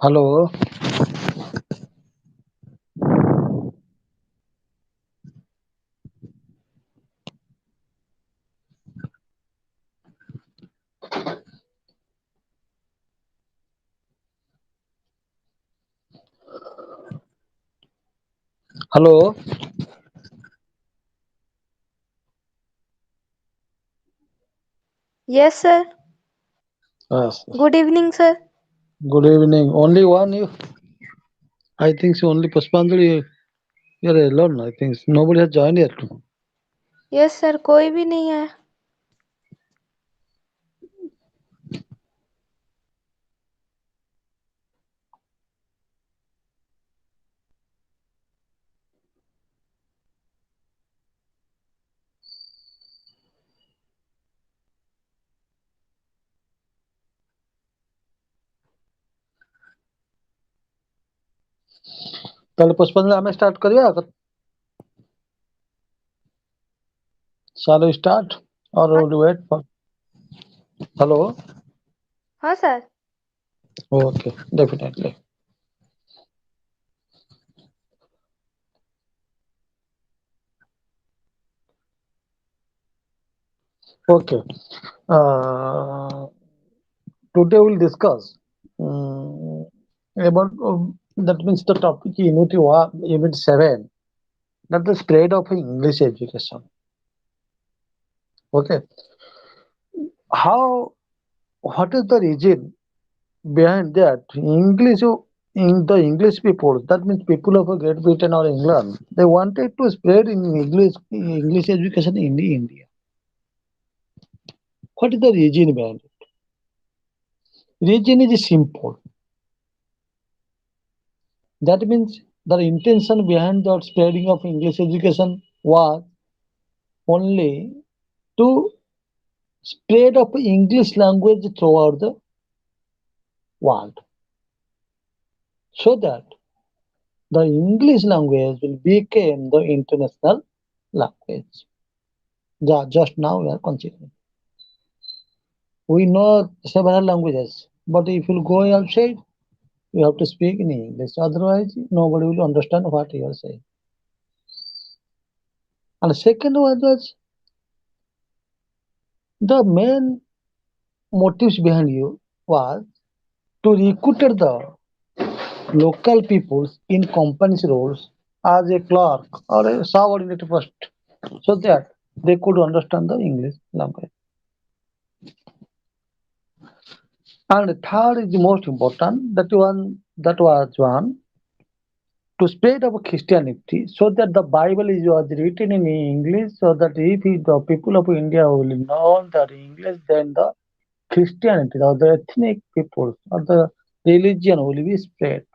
Hello, hello. Yes, sir. Yes. Good evening, sir. Good evening. Only one you. I think so. Only Puspanjali. You're alone. I think nobody has joined yet. Yes sir कोई भी नहीं है. ताले पुष्पांजलि हमें start करिए अगर shall we start or हाँ. will we wait for hello. हाँ sir. Okay, definitely. Okay. Uh, Today we'll discuss about that means the topic unit 7, that the spread of English education. Okay. How, what is the reason behind that? In the English people, that means people of Great Britain or England, they wanted to spread in English education in India. What is the reason behind it? Reason is simple. That means the intention behind the spreading of English education was only to spread of English language throughout the world, so that the English language will become the international language. Just now we are considering. We know several languages, but if you go outside, you have to speak in English. Otherwise, nobody will understand what you are saying. And second one was the main motives behind you was to recruit the local peoples in companies roles as a clerk or a subordinate post, so that they could understand the English language. And third is the most important, that was one to spread of Christianity, so that the Bible is was written in English, so that if the people of India will know the English, then the Christianity or the ethnic people or the religion will be spread.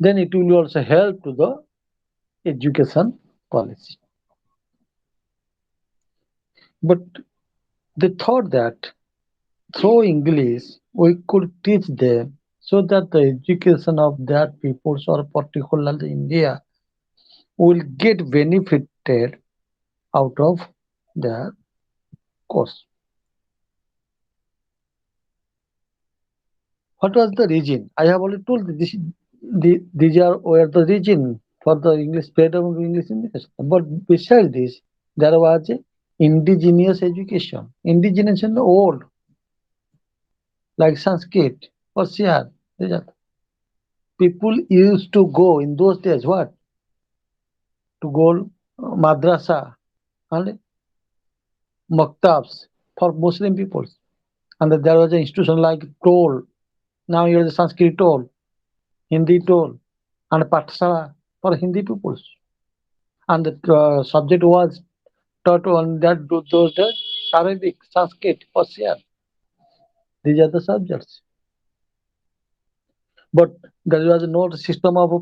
Then it will also help to the education policy. But they thought that through English we could teach them, so that the education of that peoples or particularly India will get benefited out of their course. What was the reason? I have already told you these are were the reason for the English spread of English in education. But besides this, there was a indigenous education. Indigenous in the old, like Sanskrit, Persian. These are people used to go in those days. What to go madrasa and maktabs for Muslim peoples. And there was an institution like toll. Now here is Sanskrit toll, Hindi toll, and Pathshala for Hindi peoples. And the subject was taught on that those days Arabic, Sanskrit, Persian. These are the subjects. But there was no system of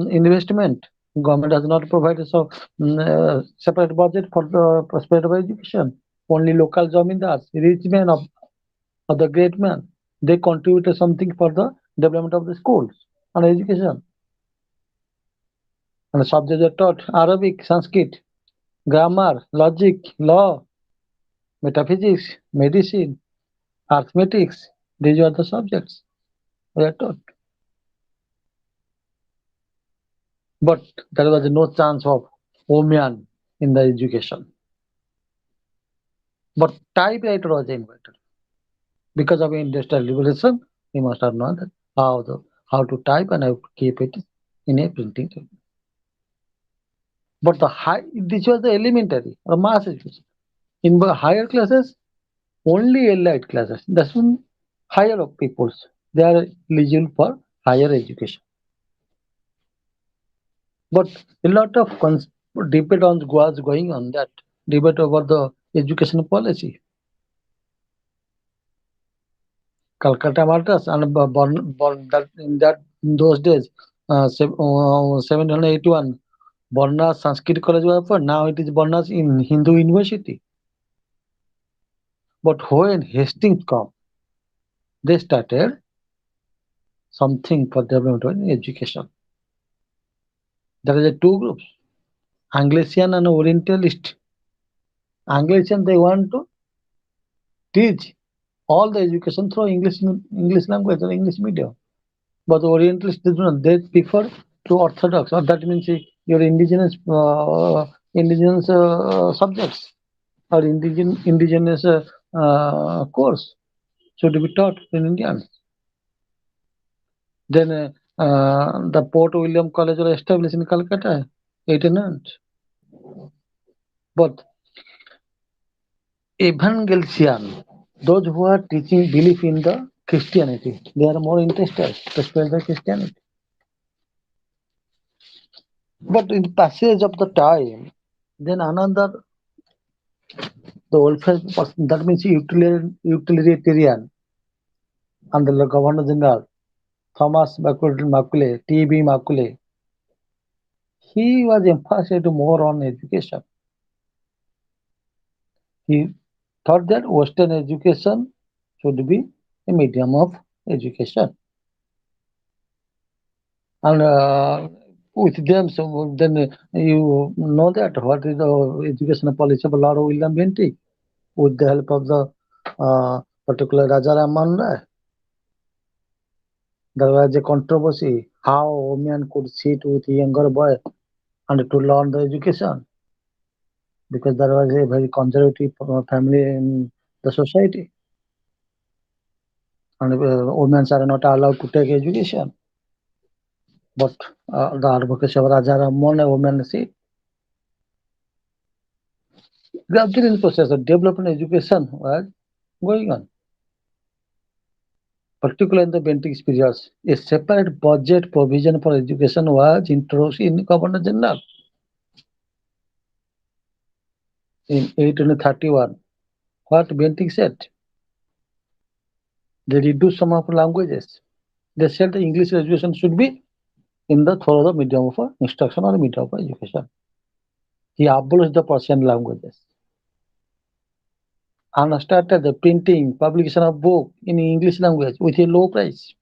investment. Government has not provided separate budget for the spread of education. Only local zamindars, rich men of the great men, they contributed something for the development of the schools and education. And the subjects are taught Arabic, Sanskrit, grammar, logic, law, metaphysics, medicine, arithmetics. These were the subjects we are taught. But there was no chance of women in the education. But typewriter was invented because of industrial revolution. We must have known that how to type and how to keep it in a printing. But this was the elementary or mass education. In the higher classes, only elite classes. That's when higher of peoples they are eligible for higher education. But a lot of debate on was going on that debate over the education policy. Calcutta Madras and born that in those days, 781, Barnas Sanskrit College was for now it is Barnas in Hindu University. But when Hastings come, they started something for development in education. There is a two groups, Anglician and Orientalist. Anglician they want to teach all the education through English language or English medium. But the Orientalists do not. They prefer to Orthodox, or that means your indigenous subjects or indigenous course should be taught in Indians. Then the Port William College was established in Calcutta, 1800. But Evangelical, those who are teaching belief in the Christianity, they are more interested to spread the Christianity. But in passage of the time, then another the welfare person, that means utilitarian, under the Governor General Thomas Macaulay, T.B. Macaulay, he was emphasized more on education. He thought that Western education should be a medium of education. And with them, so then you know that what is the educational policy of Lord William Bentinck with the help of the particular Raja Raman Rai. There was a controversy how women could sit with a younger boy and to learn the education because there was a very conservative family in the society and women are not allowed to take education. But the advocacy of Raja Raman, women sit. Gradually in the process of development education was going on, particularly in the Bentinck's periods. A separate budget provision for education was introduced in Governor General in 1831. What Bentinck said, they reduced some of languages. They said the English education should be in the through the medium of instruction or medium of education. He abolished the Persian languages and started the printing, publication of book in English language with a low price.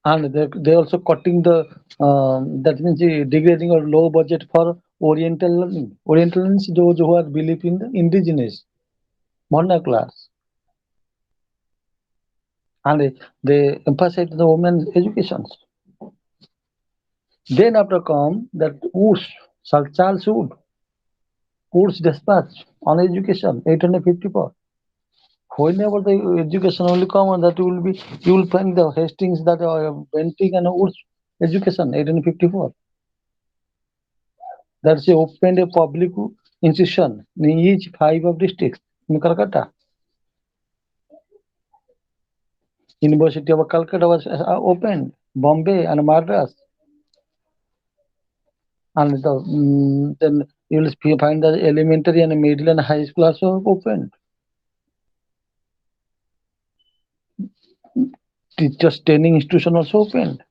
And they also cutting the that means degrading or low budget for Oriental learning. Oriental learning is those who are believe in the indigenous vernaculars, and they emphasize the women's education. Then after come that Woods, Sir Charles Wood's dispatch on education, 1854. Whenever the education will come, and that will be you will find the Hastings that Bentinck and Woods education, 1854. That's opened a public institution in each five of districts in Calcutta. University of Calcutta was opened, Bombay and Madras, and then you will find the elementary and middle and high school also opened. Teachers training institution also opened,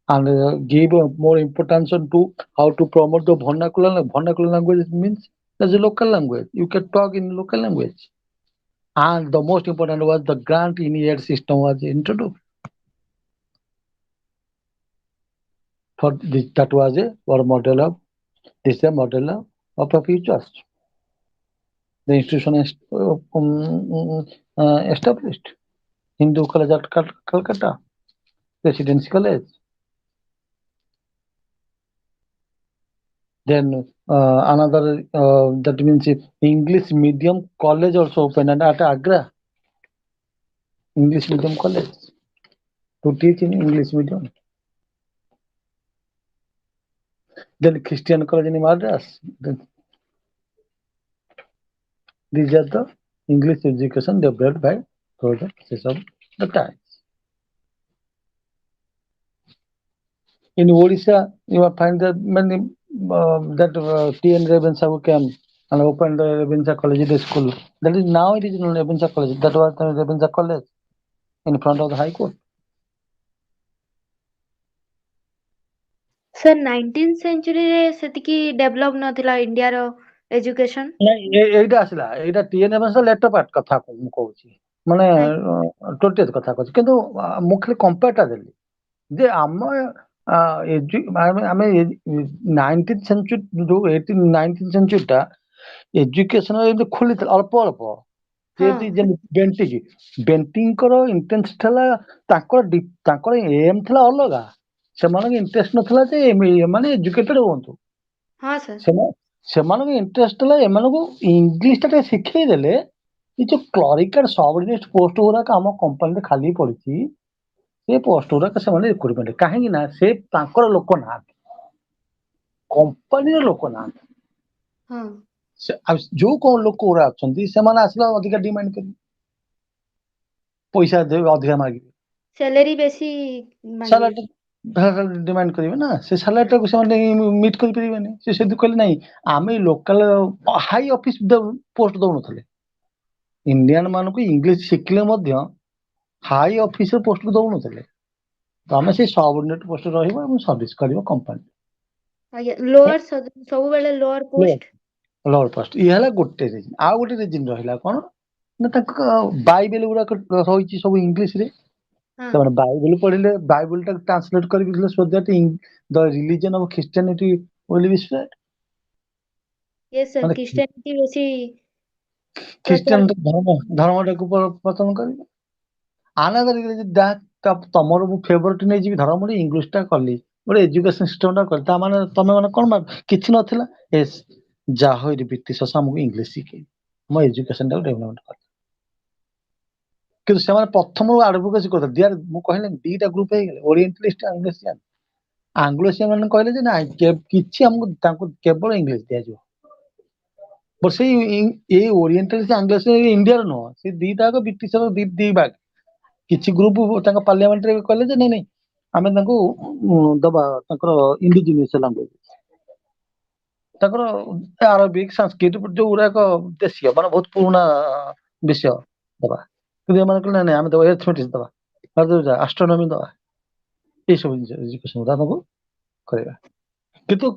and give more importance on to how to promote the vernacular. Vernacular language means that's a local language. You can talk in local language. And the most important was the grant in aid system was introduced. For this, that was a for model of this is a model of a future. The institution is established. Hindu College at Calcutta, Presidency College. Then another that means English medium college also opened at Agra. English medium college to teach in English medium. Then Christian college in Madras. Then these are the English education developed by through the process of the time. In Odisha, you will find that many that T.N. Rebenshaw came and opened the Rebenshaw College the school. That is now it is known Rebenshaw College. That was the Rebenshaw College in front of the High Court. Sir 19th ସେଞ୍ଚୁରୀରେ ସେତିକି develop ନଥିଲା ଇଣ୍ଡିଆର education. ଏଇଟା ଆସିଲା ଏଇଟା T.N. Rebenshaw letter part କଥା ମୁଁ କହୁଛି ମାନେ ଟୋଟାଲ କଥା କହୁଛି କିନ୍ତୁ ମୁଁ ଖାଲି କମ୍ପେୟାରଟା ଦେଲି ଯେ ଆମ ଆମେ 19th ସେଞ୍ଚୁରୀ ଯୋଉ 19th ସେଞ୍ଚୁରୀଟା ଏଜୁକେସନ ଏମିତି ଖୋଲିଥିଲା ଅଳ୍ପ ଅଳ୍ପ ବେଣ୍ଟିଙ୍କର ଇଣ୍ଟେନ୍ସ ଥିଲା ତାଙ୍କର ଏମ୍ ଥିଲା ଅଲଗା ସେମାନଙ୍କ ଇଣ୍ଟରେଷ୍ଟ ନଥିଲା ଯେ ଏମାନେ ଏଜୁକେଟେଡ ହୁଅନ୍ତୁ। ହଁ ସାର୍ ସେମାନଙ୍କ ଇଣ୍ଟରେଷ୍ଟ ଥିଲା ଏମାନଙ୍କୁ ଇଂଲିଶଟା ଟିକେ ଶିଖେଇ ଦେଲେ ଏ ଯୋଉ କ୍ଲରିକାଲ ସବଅର୍ଡିନେଟ ପୋଷ୍ଟ ଗୁଡାକ ଆମ କମ୍ପାନୀରେ ଖାଲି ପଡିଛି ସେ ପୋଷ୍ଟ ଗୁଡାକ ସେମାନେ ରିକ୍ରୁଟମେଣ୍ଟ କାହିଁକି ନା ସେ ତାଙ୍କର ଲୋକ ନାହାନ୍ତି କମ୍ପାନୀର ଲୋକ ନାହାନ୍ତି ଯୋଉ କଣ ଲୋକ ଗୁଡା ଅଛନ୍ତି ସେମାନେ ଆସିଲା ଅଧିକା ଡିମାଣ୍ଡ କରିବେ ପଇସା ଦେବେ ଅଧିକା ମାଗିବେ ସାଲାରୀ ବେଶୀ ସାଲାରୀ ଡିମାଣ୍ଡ କରିବେ ନା ସେ ସାଲାରୀଟାକୁ ସେମାନେ ମିଟ୍ କରିପାରିବେନି ସେ ସେଠି କହିଲେ ନାହିଁ ଆମେ ଲୋକାଲ ହାଇ ଅଫିସ ପୋଷ୍ଟ ଦଉନଥିଲେ ଇଣ୍ଡିଆନ ମାନଙ୍କୁ ଇଂଲିଶ ଶିଖିଲେ ମଧ୍ୟ ହାଇ ଅଫିସର ପୋଷ୍ଟକୁ ଦଉନଥିଲେ ତ ଆମେ ସେଇ ସବଅର୍ଡିନେଟ ପୋଷ୍ଟ ରହିବ ଏବଂ ସର୍ଭିସ କରିବ କମ୍ପାନୀ ସବୁବେଳେ ଲୋଅର ପୋଷ୍ଟ ଇଏ ହେଲା ଗୋଟେ ରିଜିନ ଆଉ ଗୋଟେ ରିଜିନ ରହିଲା କଣ ନା ତାଙ୍କ ବାଇବେଲ ଗୁଡାକ ରହିଛି ସବୁ ଇଂଲିଶରେ ସେମାନେ ବାଇବେଲ ପଢିଲେ ବାଇବେଲଟାକୁ ଟ୍ରାନ୍ସଲେଟ କରିକି so that the religion of Christianity will be spread Christian ଧର୍ମଟାକୁ ପତନ କରିବେ ତମର ମୁଁ ଫେଭରିଟ ନେଇଯିବି ଧର ମୁଁ ଇଂଲିଶଟା କଲି ଗୋଟେ ଏଜୁକେସନ ସିଷ୍ଟମଟା କଲି ତା ମାନେ ତମେ ମାନେ କଣ କିଛି ନଥିଲା ଯାହା ହଉ ବ୍ରିଟିଶ ଆମକୁ ଇଂଲିଶ ଶିଖେଇ ମୋ ଏଜୁକେସନଟାକୁ ଡେଭଲପମେଣ୍ଟ କଲି କିନ୍ତୁ ସେମାନେ ପ୍ରଥମରୁ ଆଡଭୋକେସି କରୁଥିଲେ ମୁଁ କହିଲି ଦିଟା ଗ୍ରୁପ ହେଇଗଲେ ଓରିଏଣ୍ଟାଲିଷ୍ଟ ଆଂଗ୍ଲୋସିଆନ ଆଂଗ୍ଲୋସିଆନ ମାନେ କହିଲେ ଯେ ନାଇଁ କିଛି ଆମକୁ ତାଙ୍କୁ କେବଳ ଇଂଲିଶ ଦିଆଯିବ ସେଇ ଏଇ ଓରିଏଣ୍ଟାଲିଷ୍ଟ ଆଂଗ୍ଲୋସିଆନ ଇଣ୍ଡିଆର ନୁହଁ ସେ ଦିଟା ଯାକ ବ୍ରିଟିଶର ଦି ଭାଗ କିଛି ଗ୍ରୁପ ତାଙ୍କ ପାର୍ଲିଆମେଣ୍ଟରେ କହିଲେ ଯେ ନାଇଁ ନାଇଁ ଆମେ ତାଙ୍କୁ ଦବା ତାଙ୍କର ଇଣ୍ଡିଜିନିୟସ ଲାଙ୍ଗୁଏଜ ତାଙ୍କର ଆରବିକ ସାଂସ୍କ୍ରିଟ ଯୋଉ ଗୁଡାକ ଦେଶୀୟ ମାନେ ବହୁତ ପୁରୁଣା ବିଷୟ ଦବା କିନ୍ତୁ ଏମାନେ କହିଲେ ନାଇଁ ଆମେ ଦବା ଏଥମେଟିକ୍ସ ଦବା ଆଷ୍ଟ୍ରୋନୋମି ଦବା ଏଇସବୁ ଜିନିଷ ଏଜୁକେସନ ଗୁଡା ତାଙ୍କୁ କରିବା କିନ୍ତୁ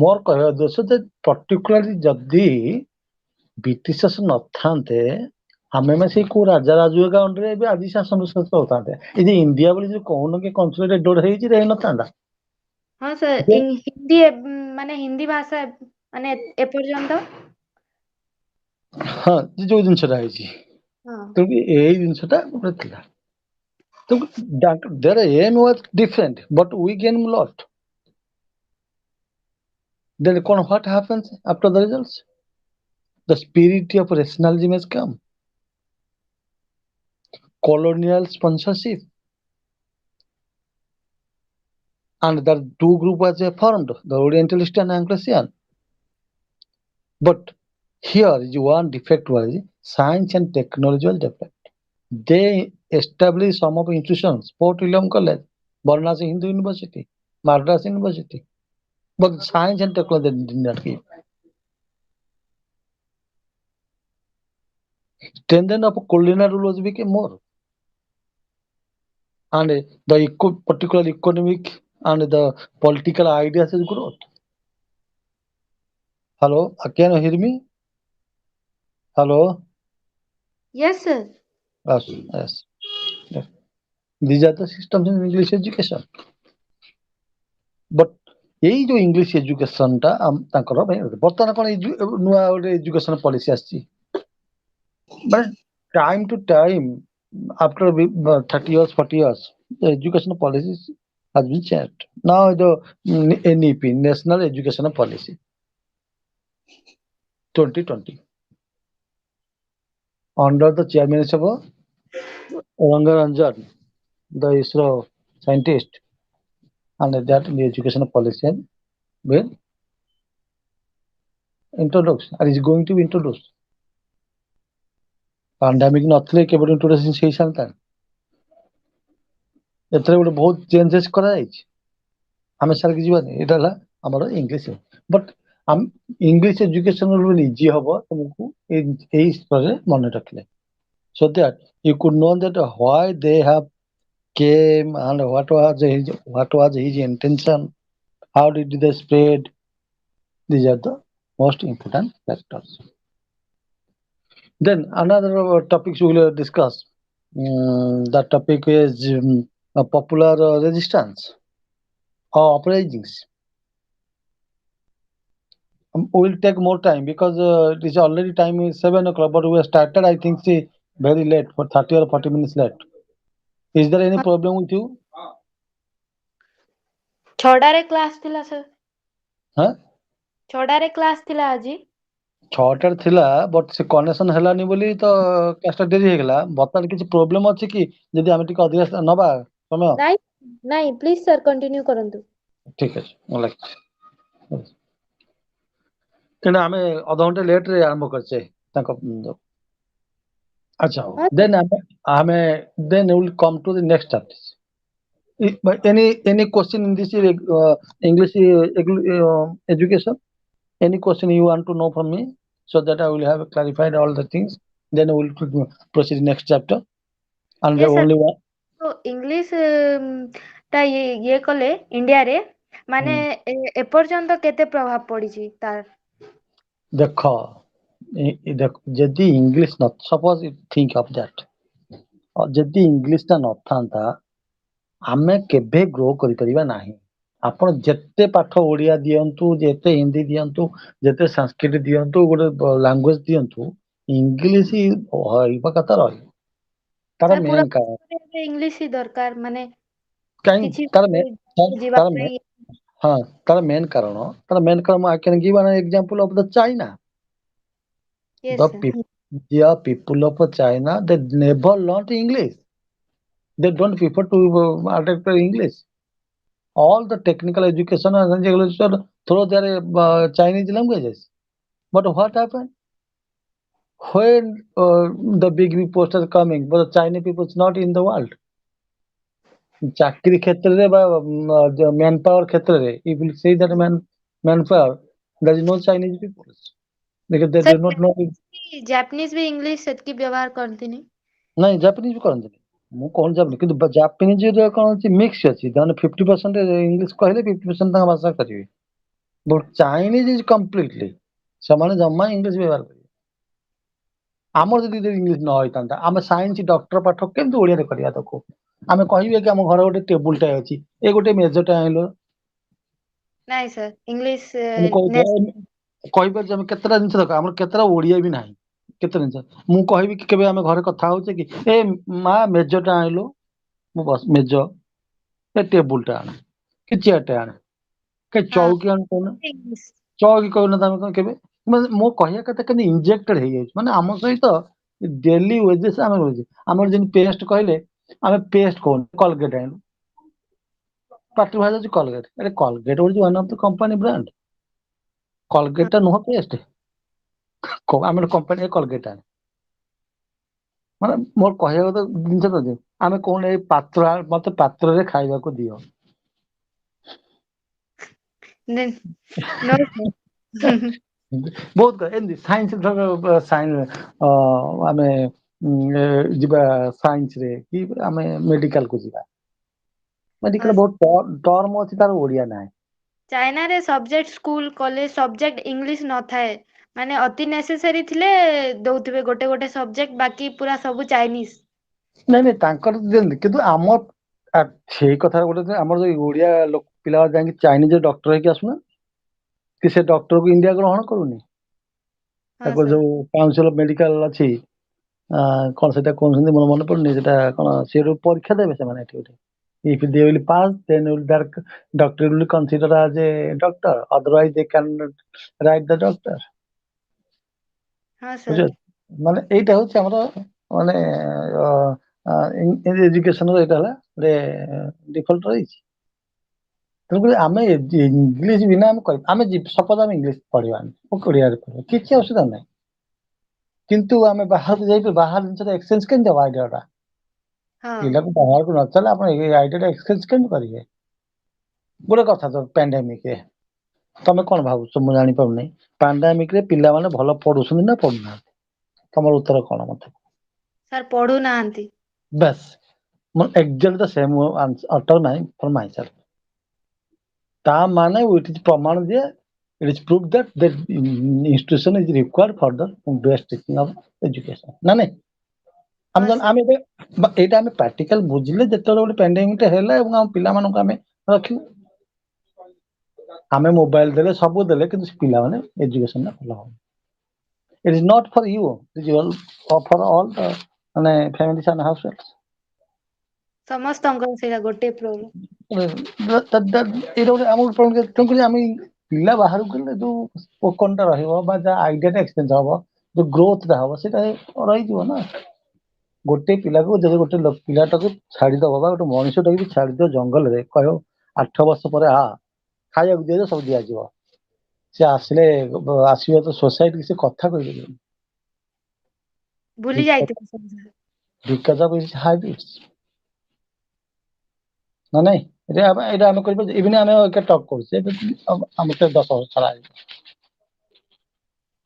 ମୋର କହିବା ଉଦ୍ଦେଶ୍ୟ ଯେ ପର୍ଟିକୁଲାରଲି ଯଦି ବ୍ରିଟିଶ ନଥାନ୍ତେ ଆମେ ସେଇ କୋଉ ରାଜା ରାଜୁକା ଅଣ୍ଡରେ ଏବେ ଆଜି ଶାସନ ଚଳୁଥାନ୍ତେ ଏଇ ଯେ ଇଣ୍ଡିଆ ବୋଲି ଯୋଉ କହୁନ କି କନସୋଲିଡେଟ୍ ହେଇଛି ହେଇନଥାନ୍ତା ହଁ ସାର୍ ହିନ୍ଦୀ ମାନେ ହିନ୍ଦୀ ଭାଷା ମାନେ ଏପର୍ଯ୍ୟନ୍ତ ହଁ ଯୋଉ ଜିନିଷଟା ହେଇଛି ତେଣୁ ଏଇ ଜିନିଷଟା ଗୋଟେ ଥିଲା their aim was different but we gain lot then what happens after the results the spirit of rationalism has come colonial sponsorship and the two group was formed the orientalist and Anglo-Asian but here is one defect was science and technology was developed they established some of institutions Fort William College Varanasi Hindu University Madras University but science and technology did not give strengthening of colonial rulers became more and the particular economic and the political ideas is growth. Hello, can you hear me? Hello? Yes, sir. Yes. These are the systems in English education. But ଏଇ ଯୋଉ English ଏଜୁକେସନଟା ତାଙ୍କର ବର୍ତ୍ତମାନ କଣ ନୂଆ ଗୋଟେ education policy ଆସିଛି, ମାନେ time to time after 30 years 40 years the education policies has been changed. Now the NEP, National Education Policy 2020, under the chairmanship of Rangaranjan, the ISRO scientist, and that the education policy has been introduced and is going to be introduced. Pandemic ନଥିଲେ କେବେଠୁ introduction ହେଇସାରିଥାନ୍ତା। ଏଥିରେ ଗୋଟେ ବହୁତ changes କରାଯାଇଛି। ଆମେ ସାରିକି ଯିବାନି, ଏଇଟା ହେଲା ଆମର English. But English education easy ହବ ତମକୁ ଏଇ ସ୍ତରରେ ମନେ ରଖିଲେ, so that you could know that why they have came and what was his intention, how did they spread. These are the most important factors. Then another topics we will discuss. That topic is popular resistance or uprisings. We'll take more time because it is already time is 7 o'clock, but we have started, I think, see, very late, for 30 or 40 minutes late. Is there any problem with you? 6ଟାରେ class ଥିଲା sir. Huh? 6ଟାରେ class ଥିଲା ଆଜି। 6ଟାରେ ଥିଲା, but ସେ connection ହେଲାନି ବୋଲି ତ କ୍ଲାସଟା ଡେରି ହେଇଗଲା। ବର୍ତ୍ତମାନ କିଛି ପ୍ରୋବ୍ଲେମ ଅଛି କି ଯଦି ଆମେ ଟିକେ ଅଧିକା ନବା ସମୟ? ନାଇଁ ନାଇଁ, ପ୍ଲିଜ ସାର୍ କଣ୍ଟିନ୍ୟୁ କରନ୍ତୁ। ଠିକ ଅଛି, ମୁଁ ଲେଖୁଛି। କିନ୍ତୁ ଆମେ ଅଧଘଣ୍ଟେ ଲେଟରେ ଆରମ୍ଭ କରିଛେ ତାଙ୍କ। ଆଚ୍ଛା, ହଁ then ଆମେ then we will come to the next chapter. Any question in this English education? Any question you want to know from me, so that I will have clarified all the things, then we will proceed next chapter. And the Yes, sir. only one, ତ English ଟା ଇଏ କଲେ ଇଣ୍ଡିଆରେ ମାନେ ଏପର୍ଯ୍ୟନ୍ତ କେତେ ପ୍ରଭାବ ପଡିଛି ତାର? ଦେଖ ଯଦି ଇଂଲିଶ ନ, ସପୋଜ think of that, ଯଦି ଇଂଲିଶଟା ନଥାନ୍ତା ଆମେ କେବେ ଗ୍ରୋ କରିପାରିବା ନାହିଁ। ଆପଣ ଯେତେ ପାଠ ଓଡ଼ିଆ ଦିଅନ୍ତୁ, ଯେତେ ହିନ୍ଦୀ ଦିଅନ୍ତୁ, ଯେତେ ସାଂସ୍କ୍ରିଟ ଦିଅନ୍ତୁ, ଗୋଟେ ଲାଙ୍ଗୁଏଜ ଦିଅନ୍ତୁ, ଇଂଲିଶ ରହିବା କଥା ରହିବ। ତାର ମେନ୍ କାରଣ ଇଂଲିଶ ଦରକାର, ମାନେ କାହିଁକି, ଯିବା ପାଇଁ। ହଁ, ତାର ମେନ୍ କାରଣ ମୁଁ I can give an example of the China. Yes, The sir. people of China, they never learnt English. They don't prefer to adapt English. All the technical education and through their Chinese languages. But what happened? When the big posts are coming, but the Chinese people is not in the world. ଚାକିରି କ୍ଷେତ୍ରରେ ବା man power କ୍ଷେତ୍ରରେ, if you say that man power, there is no Chinese people because they do not know. Japanese B English ସେତିକି ବ୍ୟବହାର କରନ୍ତିନି। ନାଇଁ, Japanese ବି କରନ୍ତିନି, ମୁଁ କଣ ଜାପାନିଜ, କିନ୍ତୁ ଜାପାନିଜ କଣ ଅଛି, ମିକ୍ସ ଅଛି। ତାମାନେ 50% ଇଂଲିଶ କହିଲେ 50% ତାଙ୍କ ଭାଷା କରିବେ। ବଟ୍ ଚାଇନିଜ ଇଜ କମ୍ପ୍ଲିଟଲି, ସେମାନେ ଜମା ଇଂଲିଶ ବ୍ୟବହାର କରିବେ। ଆମର ଯଦି ଇଂଲିଶ ନ ହେଇଥାନ୍ତା, ଆମେ ସାଇନ୍ସ ଡକ୍ଟର ପାଠ କେମିତି ଓଡ଼ିଆରେ କରିବା ତାକୁ? ଆମେ କହିବେ କି ଆମ ଘର ଗୋଟେ ଟେବୁଲଟା ଅଛି, ଏ ଗୋଟେ ମେଜରଟା ଆଣିଲ। ନାଇଁ ସାର୍, ଇଂଲିଶ କହିପାରୁଛି ଆମେ କେତେଟା ଜିନିଷ ଦରକାର, ଆମର କେତେଟା ଓଡ଼ିଆ ବି ନାହିଁ। କେତେ ଜିନିଷ ମୁଁ କହିବି କି କେବେ ଆମେ ଘରେ କଥା ହଉଛେ କି, ଏ ମା ମେଜରଟା ଆଣିଲୁ, ମୁଁ ବସ ମେଜ, ଏ ଟେବୁଲଟା ଆଣେ, କି ଚେୟାରଟା ଆଣେ, କି ଚୌକି ଆଣେ, କହୁନ ଚୌକି କହୁନ ତମେ କଣ କେବେ? ମୋ କହିବା କଥା କେମିତି ଇଞ୍ଜେକ୍ଟେଡ ହେଇଯାଇଛି, ମାନେ ଆମ ସହିତ ଡେଲି ୱେଜେସ୍ ଆମେ ରହୁଛେ। ଆମର ଯେମିତି ପେଷ୍ଟ କହିଲେ, ଆମେ ପେଷ୍ଟ କହୁନୁ, କଲଗେଟ୍ ଆଣିଲୁ, ପାଟି ଭାଷା ଅଛି କଲଗେଟ୍। ଆରେ କଲଗେଟ୍ ହେଉଛି one of the company brand. Colgate ଟା ନୁହଁ ପେଷ୍ଟ, ଆମେ କମ୍ପାନୀ କଲଗେଟ୍ ଆଣେ। ମାନେ ମୋର କହିବା କଥା ଜିନିଷ ଅଛି, ଆମେ କହୁନ ଏଇ ପାତ୍ର, ମତେ ପାତ୍ରରେ ଖାଇବାକୁ ଦିଅ। ବହୁତ ଏମିତି ଆମେ ଯିବା ସାଇନ୍ସରେ କି ଆମେ ମେଡିକାଲକୁ ଯିବା, ମେଡିକାଲ ବହୁତ ଟର୍ମ ଅଛି, ତାର ଓଡ଼ିଆ ନାହିଁ। ଚାଇନାରେ subject, school college subject English ନଥାଏ, ମାନେ ଅତି ନେସେସାରୀ ଥିଲେ ଦଉଥିବେ ଗୋଟେ ଗୋଟେ ସବଜେକ୍ଟ, ବାକି ପୁରା ସବୁ ଚାଇନିଜ। ନାଇଁ ତାଙ୍କର ଦିଅନ୍ତି, କିନ୍ତୁ ଆମ ସେଇ କଥା ଗୋଟେ, ଆମର ଯୋଉ ଓଡ଼ିଆ ଲୋକ ପିଲା ଯାଇକି ଚାଇନିଜ ଡକ୍ଟର ହେଇକି ଆସୁନା କି ସେ ଡକ୍ଟରକୁ ଇଣ୍ଡିଆ ଗ୍ରହଣ କରୁନି। ହଁ ତାକୁ ସାର୍ ଯୋଉ କାଉନସିଲ ଅଫ ମେଡିକାଲ ଅଛି କଣ ସେଟା କହୁଛନ୍ତି ମୋର ମନେ ପଡୁନି, ସେଟା କଣ ସେ ପରୀକ୍ଷା ଦେବେ ସେମାନେ ଏଠି ଗୋଟେ। If they will pass, then their doctor will consider as a doctor. Otherwise, they cannot write the doctor. ହଁ ସାର୍ ବୁଝିଲ? ମାନେ ଏଇଟା ହଉଛି ଆମର ମାନେ ଏଜୁକେସନ ଏଇଟା ହେଲା ଗୋଟେ ଡିଫଲ୍ଟ ରହିଛି। ତେଣୁକରି ଆମେ ଇଂଲିଶ ବିନା ଆମେ ସପୋଜ ଆମେ ଇଂଲିଶ ପଢିବାନି, ଓଡ଼ିଆରେ ପଢିବା, କିଛି ଅସୁବିଧା ନାହିଁ। କିନ୍ତୁ ଆମେ ବାହାରକୁ ଯାଇକି ବାହାର ଜିନିଷଟା ଏକ୍ସଚେଞ୍ଜ କେମିତି ହବ ଆଇଡିଆଟା? ହଁ ପିଲାକୁ ବାହାରକୁ ନ ଚାଲେ ଆପଣ ଏଇ ଆଇଡିଆଟା ଏକ୍ସଚେଞ୍ଜ କେମିତି କରିବେ? ଗୋଟେ କଥା ତ ପ୍ୟାଣ୍ଡାମିକରେ ତମେ କଣ ଭାବୁଛ ମୁଁ ଜାଣିପାରୁନି, ପାଣ୍ଡାମିକରେ ପିଲାମାନେ ଭଲ ପଢୁଛନ୍ତି ନା ପଢୁନାହାନ୍ତି? ତମର ଉତ୍ତର କଣ ମତେ? ସାର୍ ପଢୁନାହାନ୍ତି। ବାସ୍, ଏକ୍ସାକ୍ଟଲି ଦ ସେମ୍ ଉତ୍ତର ନାହିଁ ଫର ମାଇ ସେଲ୍ଫ। ତା ମାନେ ପ୍ରମାଣ ଯେ it is proved that the institution is required for the best teaching of education. ନା ନାଇଁ? ହଁ ସାର୍ ଆମେ ଏଇଟା ଆମେ ପ୍ରାକ୍ଟିକାଲ ବୁଝିଲେ ଯେତେବେଳେ ଗୋଟେ ପ୍ୟାଣ୍ଡେମିକଟା ହେଲା ଏବଂ ଆମ ପିଲାମାନଙ୍କୁ ଆମେ ରଖିଲେ। ଆମେ ମୋବାଇଲ ଦେଲେ ସବୁ ଦେଲେ କିନ୍ତୁ ପିଲାମାନେ ଏଜୁକେସନ ଭଲ ହବ। It is not for you, it is for all the ମାନେ families and households. ସମସ୍ତଙ୍କର ସେଇଟା ଗୋଟେ ପ୍ରୋବ୍ଲେମ। ଏଇଟା ଗୋଟେ ଆମକୁ ପ୍ରୋବ୍ଲେମ। ତେଣୁକରି ଆମେ ପିଲା ବାହାରକୁ ଗଲେ ଯୋଉ ସ୍ପୋକନଟା ରହିବ ବା ଯାହା ଆଇଡିଆଟା ଏକ୍ସଚେଞ୍ଜ ହବ, ଯୋଉ ଗ୍ରୋଥଟା ହବ ସେଇଟା ରହିଯିବ ନା। ଗୋଟେ ପିଲାକୁ ଯଦି ଗୋଟେ ପିଲାଟାକୁ ଛାଡିଦବ ବା ଗୋଟେ ମଣିଷଟାକୁ ବି ଛାଡିଦବ ଜଙ୍ଗଲରେ, କହିବ 8 ବର୍ଷ ପରେ ଖାଇବାକୁ ଦିଆଯିବ, ସବୁ ଦିଆଯିବ, ସେ ଆସିବ ତ ସୋସାଇଟି ସେ କଥା କହିପାରିବନି। ଭୁଲି ଯାଇଥିବେ ସବୁ sir. Because of his habits. ନା ନାଇଁ? ଏଇଟା ଆମେ କରିପାରୁଛେ। ଇଭିନ ଆମେ ଟକ୍ କରୁଛେ ଆମ 10 ବର୍ଷ ଛଡା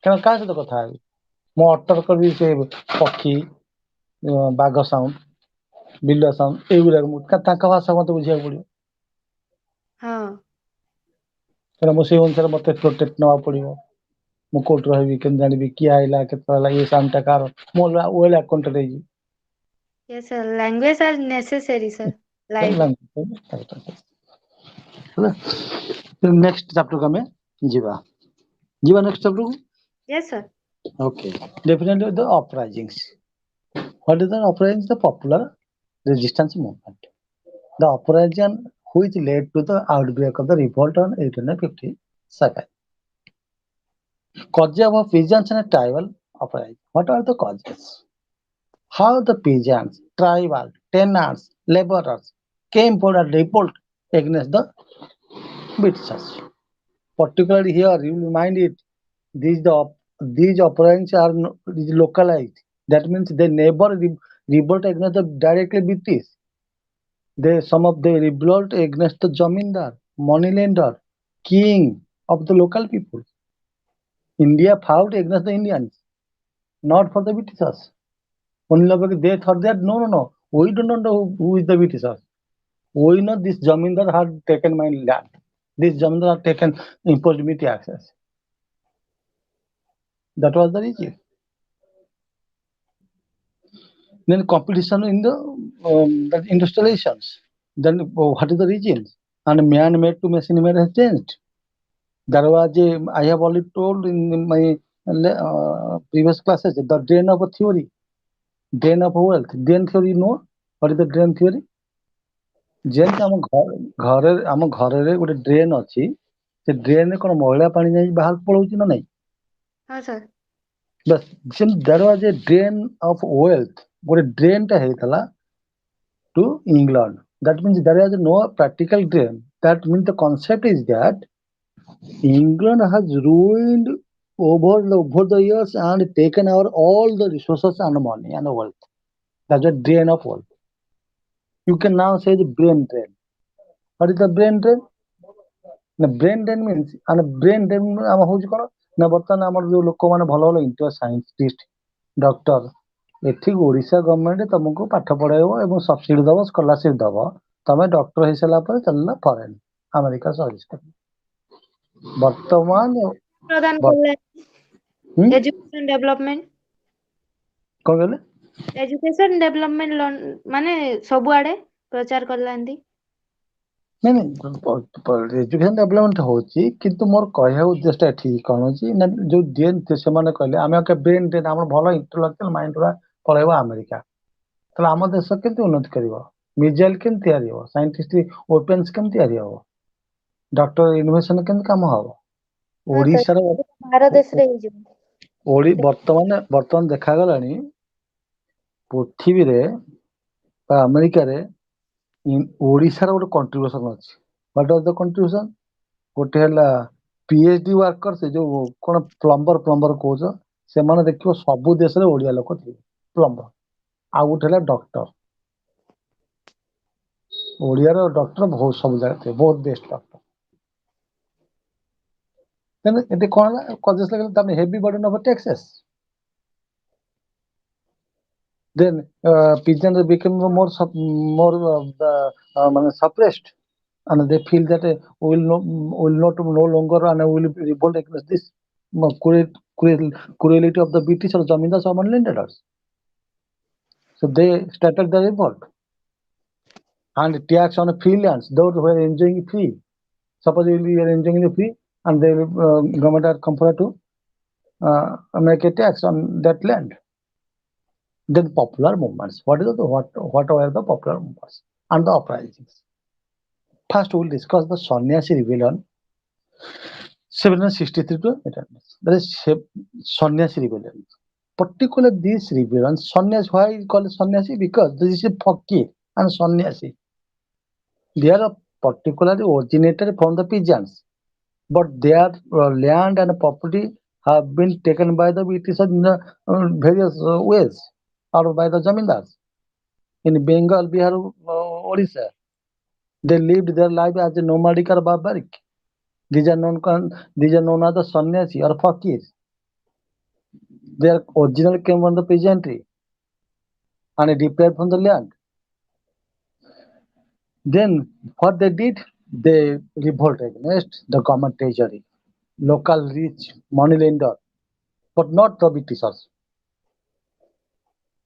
କାରଣ କାହା ସହିତ କଥା ହେବି? ମୁଁ ଅଟର କରିବି ସେ ପକ୍ଷୀ, ବାଘ ସାଉଣ୍ଡ, ବିଲୁଆ ସାଉଣ୍ଡ, ଏଇଗୁଡାକ ତାଙ୍କ ଭାଷା ମତେ ବୁଝିବାକୁ ପଡିବ। ହଁ କାରଣ ମୁଁ ସେଇ ଅନୁସାରେ ମତେ ପ୍ରୋଟେକ୍ଟ ନେବାକୁ ପଡିବ। ମୁଁ କୋଉଠି ରହିବି, କେମିତି ଜାଣିବି କିଏ ଆଇଲା, କେତେବେଳେ ଆଇଲା, ଏ ସାଉଣ୍ଡଟା କାହାର, ମୁଁ ୱେଲ୍ ଆକ୍ୱାଣ୍ଟେଡ୍ ହେଇଯିବି। Yes sir, language are necessary sir life. Next ଚାପ୍ଟରକୁ ଆମେ ଯିବା ନେକ୍ସଟ ଚାପ୍ଟରକୁ। Yes sir. Okay, definitely the uprisings. What is the uprising? The popular resistance movement. The uprising which led to the outbreak of the revolt on 1857. Causes of peasants and tribal uprising. What are the causes? How the peasants, tribal, tenants, laborers came for a revolt against the Britishers. Particularly here, you will mind it. These uprisings are localized. That means they never revolt against the directly British. Some of them revolt against the Jamindar, moneylender, king of the local people. India fought against the Indians, not for the Britishers. Only they thought that no, we do not know who is the Britishers. We know this Jamindar had taken my land. This Jamindar had imposed me taxes. That was the reason. Then competition in the industrializations. Then what is the region? And man-made to machine-made has changed. There was I have already told in my previous classes, the drain of a theory, drain of wealth. Drain theory, you know what is the drain theory? ଯେମିତି ଆମ ଘରରେ ଗୋଟେ drain ଅଛି, ସେ ଡ୍ରେନରେ କଣ ମଇଳା ପାଣି ଯାଇ ବାହାରକୁ ପଳଉଛି ନା ନାଇଁ? ହଁ ସାର୍। ବାସ୍ ସେମିତି there was a drain of wealth. ଗୋଟେ ଡ୍ରେନ୍ଟା ହେଇଥିଲା to England. That means there is no practical drain. That means the concept is that England has ruined over the years and taken our all the resources and money and wealth. That's a drain of wealth. You can now say the brain drain. What is the brain drain? The brain drain means and brain drain ଆମ ହଉଛି କଣ ନା ବର୍ତ୍ତମାନ ଆମର ଯୋଉ ଲୋକମାନେ ଭଲ inter scientist, doctor, ଏଠିକି ଓଡ଼ିଶା ଗଭର୍ଣ୍ଣମେଣ୍ଟ ତମକୁ ପାଠ ପଢାଇବ ଏବଂ ସବସିଡି ଦବ, ସ୍କଲାରସିପ ଦବ, ତମେ ଡକ୍ଟର ହେଇସାରିଲା ପରେ ଚାଲିଲା ଫରେନ ଆମେରିକା ସର୍ଭିସ କରିବ। ବର୍ତ୍ତମାନ ପ୍ରଦାନ କଲେ ଏଜୁକେସନ ଡେଭଲପମେଣ୍ଟ। କଣ କହିଲେ? ଏଜୁକେସନ ଡେଭଲପମେଣ୍ଟ ମାନେ ସବୁଆଡେ ପ୍ରଚାର କଲାନ୍ତି। ନାଇଁ ନାଇଁ ଏଜୁକେସନ ଡେଭଲପମେଣ୍ଟ ହଉଛି, କିନ୍ତୁ ମୋର କହିବା ଉଦ୍ଦେଶ୍ୟ ଏଠି କଣ ଅଛି ନା, ଯୋଉ ଡିଏନ୍ ସେମାନେ କହିଲେ ଆମେ ବ୍ରେନ୍ ଡ୍ରେନ୍ ଆମର ଭଲ ଇଣ୍ଟେଲେକ୍ଚୁଆଲ ମାଇଣ୍ଡ ଗୁରା ପଳେଇବ ଆମେରିକା, ତାହେଲେ ଆମ ଦେଶ କେମିତି ଉନ୍ନତି କରିବ? ମିଜାଇଲ କେମିତି ତିଆରି ହବ? ସାଇଣ୍ଟିଷ୍ଟ ଓପେନ୍ସ କେମିତି ତିଆରି ହବ? ଡକ୍ଟର ଇନୋଭେସନ କେମିତି କାମ ହବ? ହଁ ତ ଓଡିଶାର ବାହାର ଦେଶରେ ହେଇଯିବ। ବର୍ତ୍ତମାନ ଦେଖାଗଲାଣି ପୃଥିବୀରେ ବା ଆମେରିକାରେ ଓଡିଶାର ଗୋଟେ କଣ୍ଟ୍ରିବ୍ୟୁସନ ଅଛି। What was the contribution? ଗୋଟେ ହେଲା ପିଏଚଡି ୱାର୍କର, ସେ ଯୋଉ କଣ ପ୍ଲମ୍ବର କହୁଛ, ସେମାନେ ଦେଖିବ ସବୁ ଦେଶରେ ଓଡିଆ ଲୋକ ଥିବେ ପ୍ଲମ୍ବର। ଆଉ ଗୋଟେ ହେଲା ଡକ୍ଟର, ଓଡିଆର ଡକ୍ଟର ବହୁତ ସବୁ ଜାଗାରେ ଥିବେ, ବହୁତ ବେଷ୍ଟ ଡକ୍ଟର। ଏଠି କଣ ହେଲା, heavy burden of taxes. Then pigeons become more suppressed, and they feel that will not no longer, and will revolt against this cruelty of the British or Zamindars or moneylanders. So they started the revolt and tax on free lands. Those who are enjoying free, suppose we are enjoying the free, and the government are compelled to make a tax on that land. Then popular movements. What were the popular movements and the uprisings? First, we will discuss the Sannyasi rebellion, 1763 to 1800. That is Sannyasi rebellion. Particularly this rebellion, Sannyasi. Why is called Sannyasi? Because this is a fakir and Sannyasi. They are particularly originated from the peasants, but their land and property have been taken by the British in various ways, or by the zamindars in Bengal, Bihar, Odisha. They lived their life as a nomadic or barbaric. These are known as the sannyasi or fakirs. They originally came from the peasantry and deprived from the land. Then what they did, they revolted against the government treasury, local rich moneylender, but not the Britishers.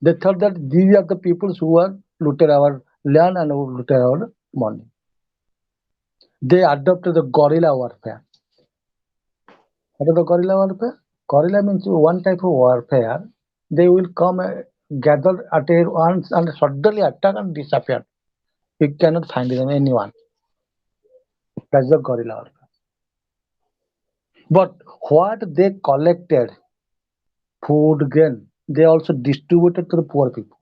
They thought that these are the people who are looted our land and who looted our money. They adopted the guerrilla warfare. What is the guerrilla warfare? Guerrilla means one type of warfare. They will come gather at once and suddenly attack and disappear. You cannot find them anyone. That's the guerrilla warfare. But what they collected, food, grain, they also distributed to the poor people.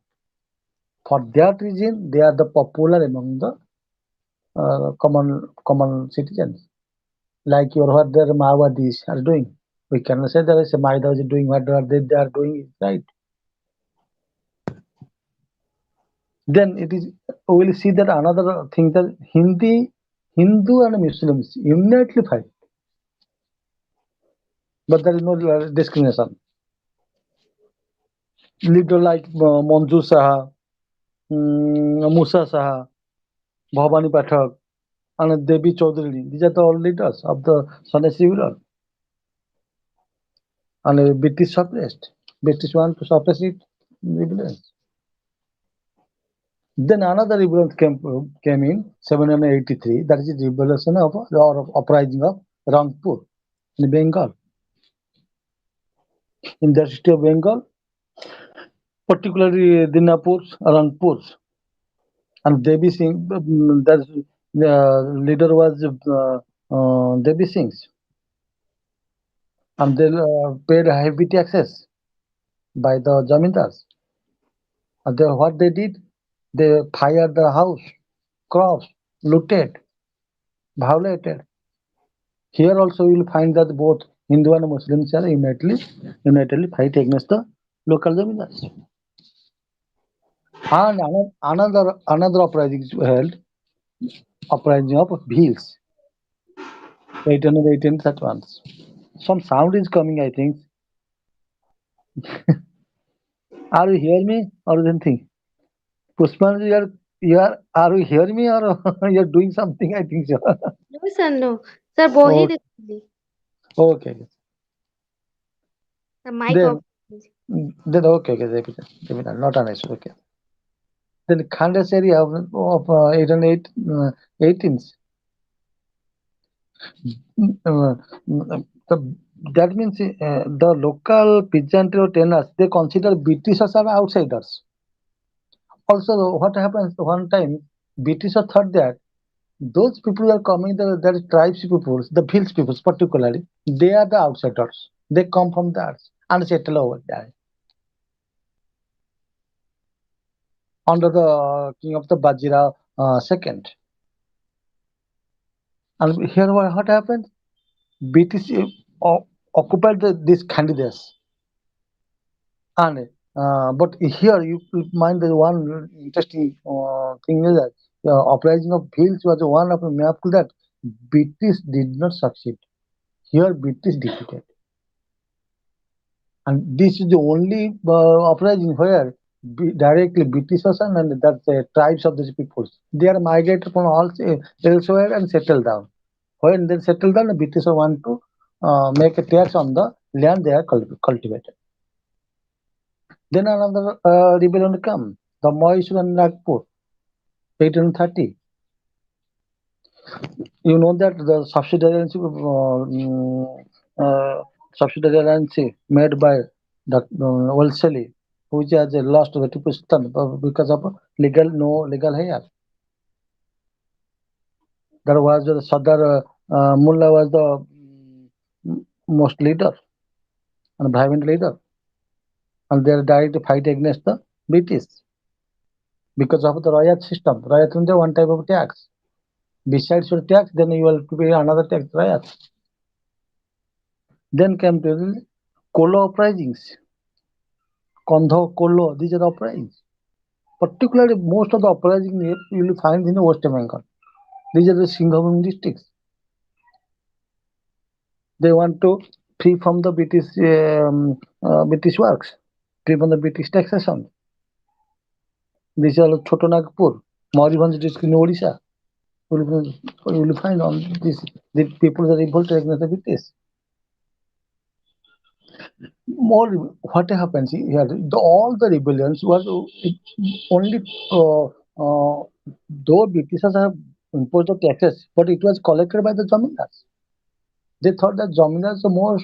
For that reason, they are the popular among the common citizens. Like what the Maowadis are doing. We cannot say that Maowadis is doing what they are doing is right. Then it is, we will see that another thing, that Hindu and Muslims unitedly fight, but there is no discrimination. Leader like Manju Saha, Musa Saha, Bhavani Pathak, and Devi Chaudhary. These are the all leaders of the Sannyasi rebellion. And British suppressed. British want to suppress it, rebellion. Then another rebellion came in 783. That is the revolution or uprising of Rangpur in Bengal. In the state of Bengal, particularly Dinapur, Rangpur, and Devi Singh. The leader was Devi Singh, and they paid heavy taxes by the zamindars. And what they did, they fired the house, crops, looted, violated. Here also you will find that both Hindu and Muslims are unitedly fight against the local zamindars. And another uprising is held, uprising of Bhils, 1818 that ones. Some sound is coming, I think. Are you hear me or anything? Pushpan, are you hear me or you're doing something? I think so. No, sir, no. Sir, ବହି Okay, ଦେଖୁଥିଲି। okay. Mic off. Then, okay, not an issue. Okay. Then Khandas area of 8 and 8, 18th. Uh, the, that means the local peasantry or tenants they consider Britishers as outsiders. Also, what happens one time, Britishers thought that those people who are coming, the tribes peoples, the village peoples particularly, they are the outsiders. They come from there and settle over there under the king of the Bajira second. And here what happened? British occupied these candidates. And but here you could mind the one interesting thing is that the uprising of Hills was one of the miracle that British did not succeed. Here British defeated, and this is the only uprising where directly Britishers and that tribes of these peoples they are migrated from all elsewhere and settled down. When they settle down, the British want to make a tax on the land they are cultivated. Then another rebellion come, the Mysore and Nagpur, 1830. You know that the subsidiary alliance made by the Wellesley, which has lost the Tipu Sultan because of no legal here. There was the Sadar Mullah was the most leader and vibrant leader, and they died to fight against the British because of the Rayat system. Rayat is one type of tax. Besides your tax, then you will pay another tax, Rayat. Then came to the Kolo uprisings. Kondho, Kolo, these are the uprisings. Particularly, most of the uprisings you will find in the West Bengal. These are the Singhbhum districts. They want to free from the British works, free from the British taxation. This is Choto Nagpur, Mauribhanj district in Odisha. You will find on this the people that revolted against the British. More what happens here? All the rebellions was only though Britishers have imposed the taxes, but it was collected by the Zamindars. They thought that Zamindars are more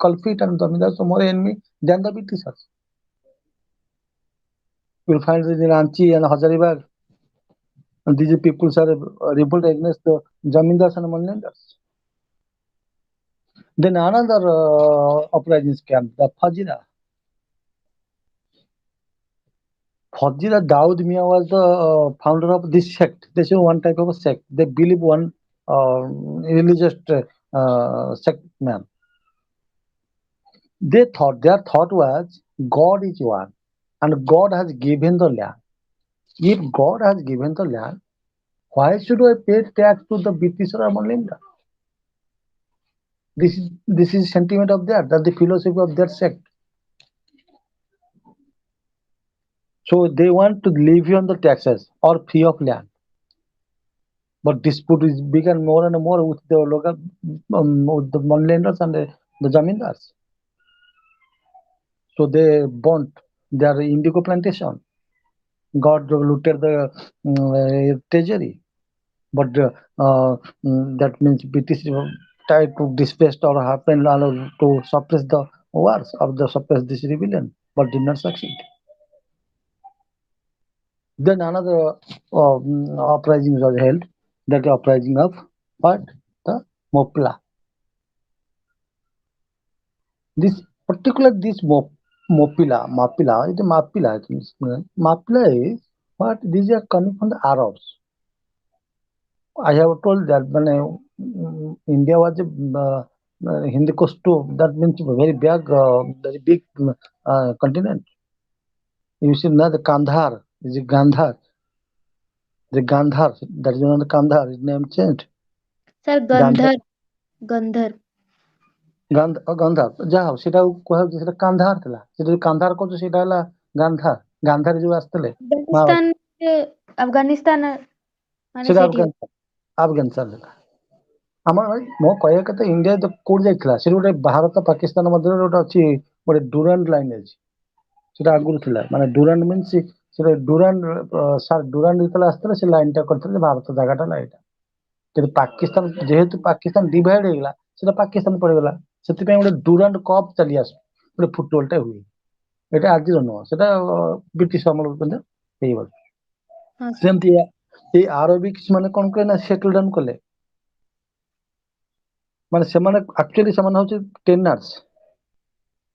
culprit and Zamindars are more enemy than the Britishers. You'll find it in Ranchi and Hazaribagh. And these people are revolt against the Zamindars and Moneylenders. Then another uprising came, the Fajira. Fajira Daud Mia was the founder of this sect. This is one type of a sect. They believe one religious sect man. They thought their thought was God is one, and God has given the land. If God has given the land, why should I pay tax to the British or Moneylender? This is sentiment of that. That's the philosophy of their sect. So they want to levy on the taxes or free of land. But dispute is bigger more and more with the local with the moneylenders and the zamindars. So they burnt their indigo plantation. God looted the treasury. But that means British tried to displace or happen to suppress the wars or the suppress this rebellion, but did not succeed. Then another uprising was held, that uprising of what? The Mopla. This particular Mapila, it is Mapila, I think. Mapila is what? These are coming from the Arabs. I have told that when India was Hindi coast too, that means very big continent. You see now the Kandahar, is it Gandhar? The Gandhar, that is one of the Kandahar, his name changed. Sir, Gandhar, Gandhar. Gandhar, ଯାହା ହଉ ସେଟା କୁହାଯାଉଛି ସେଟା କାନ୍ଧାର ଥିଲା, ସେଟା ଯୋଉ କାନ୍ଧାର କହୁଛୁ ସେଇଟା ହେଲା ଗାନ୍ଧାର, ଗାନ୍ଧାରୀ ଯୋଉ ଆସିଥିଲେ Afghanistan, Afghanistan ମାନେ ସେଟା ସେଇଠି ଆଫଗାନିସ୍ତାନ ଥିଲା। ଆମର ଭାଇ ମୋ କହିବା କଥା ଇଣ୍ଡିଆ କୋଉଠି ଯାଇଥିଲା, ସେଠି ଗୋଟେ ଭାରତ ପାକିସ୍ତାନ ମଧ୍ୟରେ ଗୋଟେ ଅଛି ଗୋଟେ ଡୁରାଣ୍ଡ ଲାଇନ ଅଛି, ସେଟା ଆଗରୁ ଥିଲା, ମାନେ ଡୁରାଣ୍ଡ ମିନ୍ସ ସେଟା ଡୁରାଣ୍ଡ ଯେତେବେଳେ ଆସିଥିଲେ ସେ ଲାଇନ ଟା କରିଥିଲେ ଭାରତ ଜାଗାଟା ହେଲା ଏଇଟା। କିନ୍ତୁ ପାକିସ୍ତାନ ଯେହେତୁ ପାକିସ୍ତାନ ଡିଭାଇଡ ହେଇଗଲା ସେଟା ପାକିସ୍ତାନ ପଡିଗଲା। ସେଥିପାଇଁ ଗୋଟେ ଡୁରାଣ୍ଡ କପ୍ ଚାଲି ଆସୁ ଗୋଟେ ଫୁଟବଲଟା ହୁଏ। ଏଇଟା ଆଜିର ନୁହଁ, ସେଟା ବ୍ରିଟିଶ ଅମଳ ମଧ୍ୟ ହେଇଗଲା। ହଁ ସାର୍। ସେମିତି ଏଇ ଆରବିକ୍ସ ମାନେ କଣ କଲେ ନା ସେଟଲ ଡାଉନ କଲେ। ମାନେ ସେମାନେ ଆକ୍ଚୁଆଲି ସେମାନେ ହଉଛି ଟେନର୍ସ,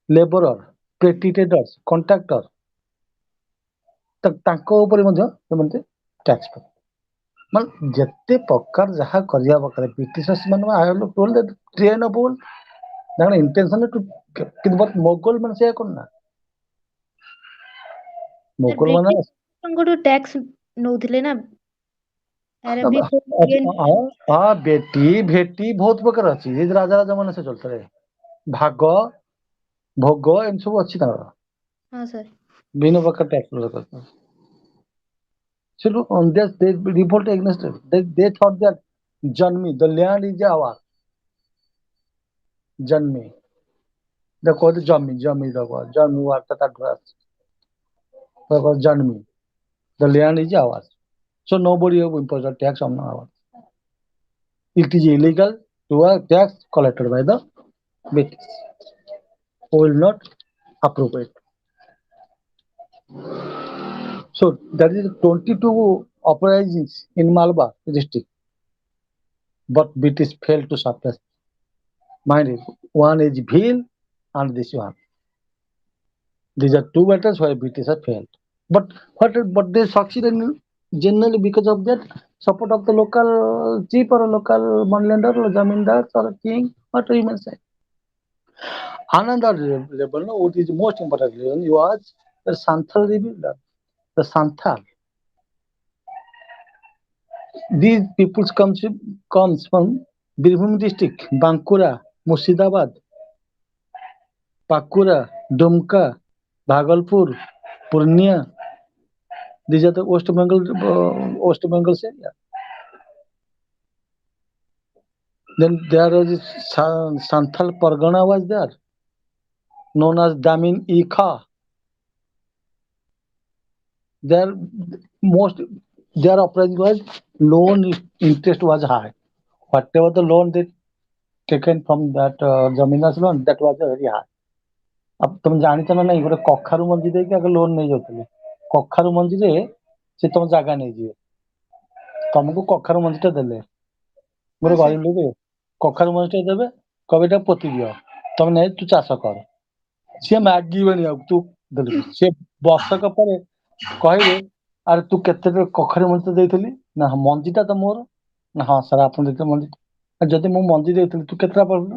ଲେବରର, ପେଟିଟେଟର୍ସ, କଣ୍ଟ୍ରାକ୍ଟର। ତାଙ୍କ ଉପରେ ମଧ୍ୟ ସେମାନେ ଟ୍ୟାକ୍ସ କଲେ। ମାନେ ଯେତେ ପ୍ରକାର ଯାହା କରିବା ପ୍ରକାର ବ୍ରିଟିଶ ଟ୍ରେନ ଇଣ୍ଟେନସନ କିନ୍ତୁ ମୋଗଲ ମାନେ ସେଇଆ କଣ ନା ମୋଗଲ ମାନେ ବ୍ରିଟିଶଙ୍କଠୁ ଟ୍ୟାକ୍ସ ନଉଥିଲେ ନା। ଆରବିକ ହଁ ବେଟି ଭେଟି ବହୁତ ପ୍ରକାର ଅଛି। ଏ ରାଜା ରାଜା ମାନେ ସେ ଚଳୁଥିଲେ। ଭାଗ ଭୋଗ ଏମିତି ସବୁ ଅଛି ତାଙ୍କର। ହଁ ସାର୍। ବିଭିନ୍ନ ପ୍ରକାର ଟ୍ୟାକ୍ସ ଜନ୍ମି ଦ ଲ୍ୟାଣ୍ଡ ଇଜ ଆୱାର। ଜନ୍ମି କୁହନ୍ତି ଜମି ଜମି ଜମି ତାଠୁ ଆସିଛି। ଜନ୍ମି the land is ours, so nobody will impose a tax on ours. It is illegal to a tax collected by the British, who will not approve it. So that is 22 uprisings in Malabar district, but British failed to suppress. Mind it, one is Bhil and this one. These are two battles where British have failed. But they succeeded generally because of that support of the local chief or local moneylender or zamindar or king, whatever you may say. Another rebel, what is the most important reason was the Santhal rebellion. The Santhal. These peoples comes from Birbhum district, Bankura, Murshidabad, Pakura, Dumka, Bhagalpur, Purnia. These are the West Bengal area. Then there was Santhal Pargana was there, known as Damin-e-Kha. Their uprising was loan interest was high. Whatever the loan they taken from that Jaminas loan, that was very high. अब तुम जानिଛ ନା ନାଇଁ ଗୋଟେ କଖାରୁ ମଞ୍ଜି ଦେଇକି ଆଗ loan ନେଇ ଯାଉଥିଲେ। କଖାରୁ ମଞ୍ଜିରେ ସେ ତମ ଜାଗା ନେଇଯିବେ। ତମକୁ କଖାରୁ ମଞ୍ଜି ଟା ଦେଲେ, ହଁ ଗୋଟେ ସାର୍। ଗରିବ ଲୋକ କଖାରୁ ମଞ୍ଜି ଟା ଦେବେ, କହିବେ ଏଟା ପୋତି ଦିଅ, ତମେ ନେଇ ତୁ ଚାଷ କର। ସିଏ ମାଗିବେନି ଆଉ ତୁ ଦେଲୁ, ସିଏ ବର୍ଷକ ପରେ କହିବେ ଆରେ ତୁ କେତେ କଖାରୁ ମଞ୍ଜି ଦେଇଥିଲି ନା ମଞ୍ଜିଟା ତ ମୋର। ନା ହଁ ସାର୍ ଆପଣ ଦେଇଥିଲେ ମଞ୍ଜି। ଯଦି ମୁଁ ମଞ୍ଜି ଦେଇଥିଲି ତୁ କେତେଟା ପଡିଲୁ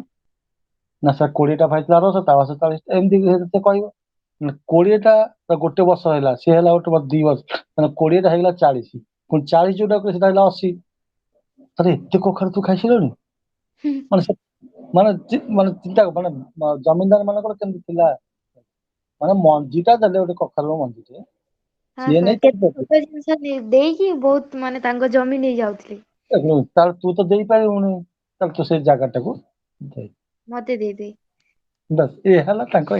ନା ସାର୍ 20ଟା ପାଇଥିଲା ଆର ବର୍ଷ, ତା ବର୍ଷ 40ଟା, ଏମିତି ସେ କହିବ। 20ଟା ଗୋଟେ ବର୍ଷ ହେଲା, ସିଏ ହେଲା ଗୋଟେ 2 ବର୍ଷ, ମାନେ 20ଟା ହେଇଗଲା 40, ପୁଣି 40 ଯୋଉଟା ସେଟା ହେଲା 80। ଆରେ ଏତେ କଖାରୁ ତୁ ଖାଇସାରିଲୁଣି। ମାନେ ମାନେ ଚିନ୍ତା ମାନେ ଜମିଦାର ମାନଙ୍କର କେମିତି ଥିଲା, ମାନେ ମଞ୍ଜିଟା ଦେଲେ ଗୋଟେ କଖାରୁ ମଞ୍ଜିଟେ ହଁ ସିଏ ନେଇ ସାର୍, କେତେ ଛୋଟ ଜିନିଷ ଦେଇକି ବହୁତ ମାନେ ତାଙ୍କ ଜମି ନେଇ ଯାଉଥିଲେ। ତାହେଲେ ତୁ ତ ଦେଇପାରିବୁନି, ତାହେଲେ ତୁ ସେଇ ଜାଗା ଟାକୁ ଦେ। ମତେ ଦେଇଦେ। ବାସ୍ ଏ ହେଲା ତାଙ୍କ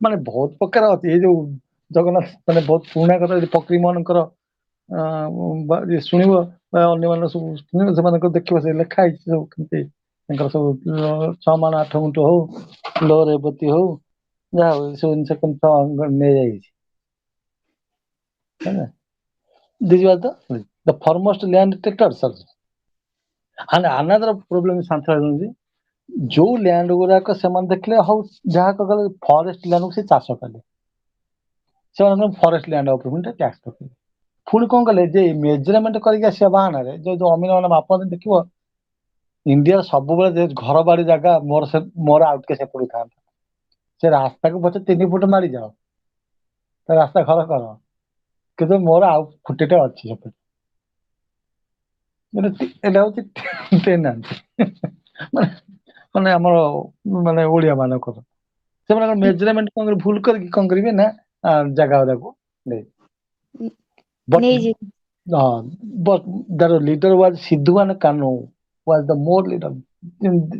ମାନେ ବହୁତ ପ୍ରକାର ଅଛି। ଏଇ ଯୋଉ ଜଗନ୍ନାଥ ମାନେ ବହୁତ ପୁରୁଣା କଥା ଫକୀର ମୋହନଙ୍କର ଶୁଣିବ ବା ଅନ୍ୟମାନେ ସବୁ ଶୁଣିବ, ସେମାନଙ୍କର ଦେଖିବ ସେ ଲେଖା ହେଇଛି ସବୁ କେମିତି ତାଙ୍କର ସବୁ 6 ମାଣ 8 ଗୁଣ୍ଠ ହଉ, ଲୋ ରେବତୀ ହଉ, ଯାହା ହଉ ଏ ସବୁ ଜିନିଷ କେମିତି ନେଇଯାଇଛି ହେଲା। This was the foremost land takers also. And another problem is ଯୋଉ ଲ୍ୟାଣ୍ଡ ଗୁଡାକ ସେମାନେ ଦେଖିଲେ ହଉ ଯାହା କଲେ ଫରେଷ୍ଟ ଲ୍ୟାଣ୍ଡକୁ ସେ ଚାଷ କଲେ, ସେମାନେ ଫରେଷ୍ଟ ଲ୍ୟାଣ୍ଡ ଉପରେ ଟ୍ୟାକ୍ସ ପକେଇଲେ। ପୁଣି କଣ କଲେ ଯେ ମେଜରମେଣ୍ଟ କରିକି ଆସିବା ବାହାନାରେ ଯୋଉ ଅମିନ ମାନେ ମାପନ୍ତି, ଦେଖିବ ଇଣ୍ଡିଆର ସବୁବେଳେ ଘର ବାଡି ଜାଗା ମୋର ଆଉ ଟିକେ ସେପଟକୁ ଥାନ୍ତା। ସେ ରାସ୍ତାକୁ ପଛେ 3 ଫୁଟ ମାଡିଯାଅ, ତା ରାସ୍ତା ଘର କର, କିନ୍ତୁ ମୋର ଆଉ ଫୁଟଟେ ଅଛି ସେପଟେ। ଏଟା ହଉଛି ଟେନାଣ୍ଟ ମାନେ ଆମର ମାନେ ଓଡିଆ ମାନଙ୍କର ସେମାନେ ମେଜରମେଣ୍ଟ କଣ ଭୁଲ କରିକି କଣ କରିବେ ନା ଜାଗା ଗୁଡାକୁ ନେଇଯିବେ। ନେଇଯିବେ। But the leader was Sidhu and Kanu was the more leader.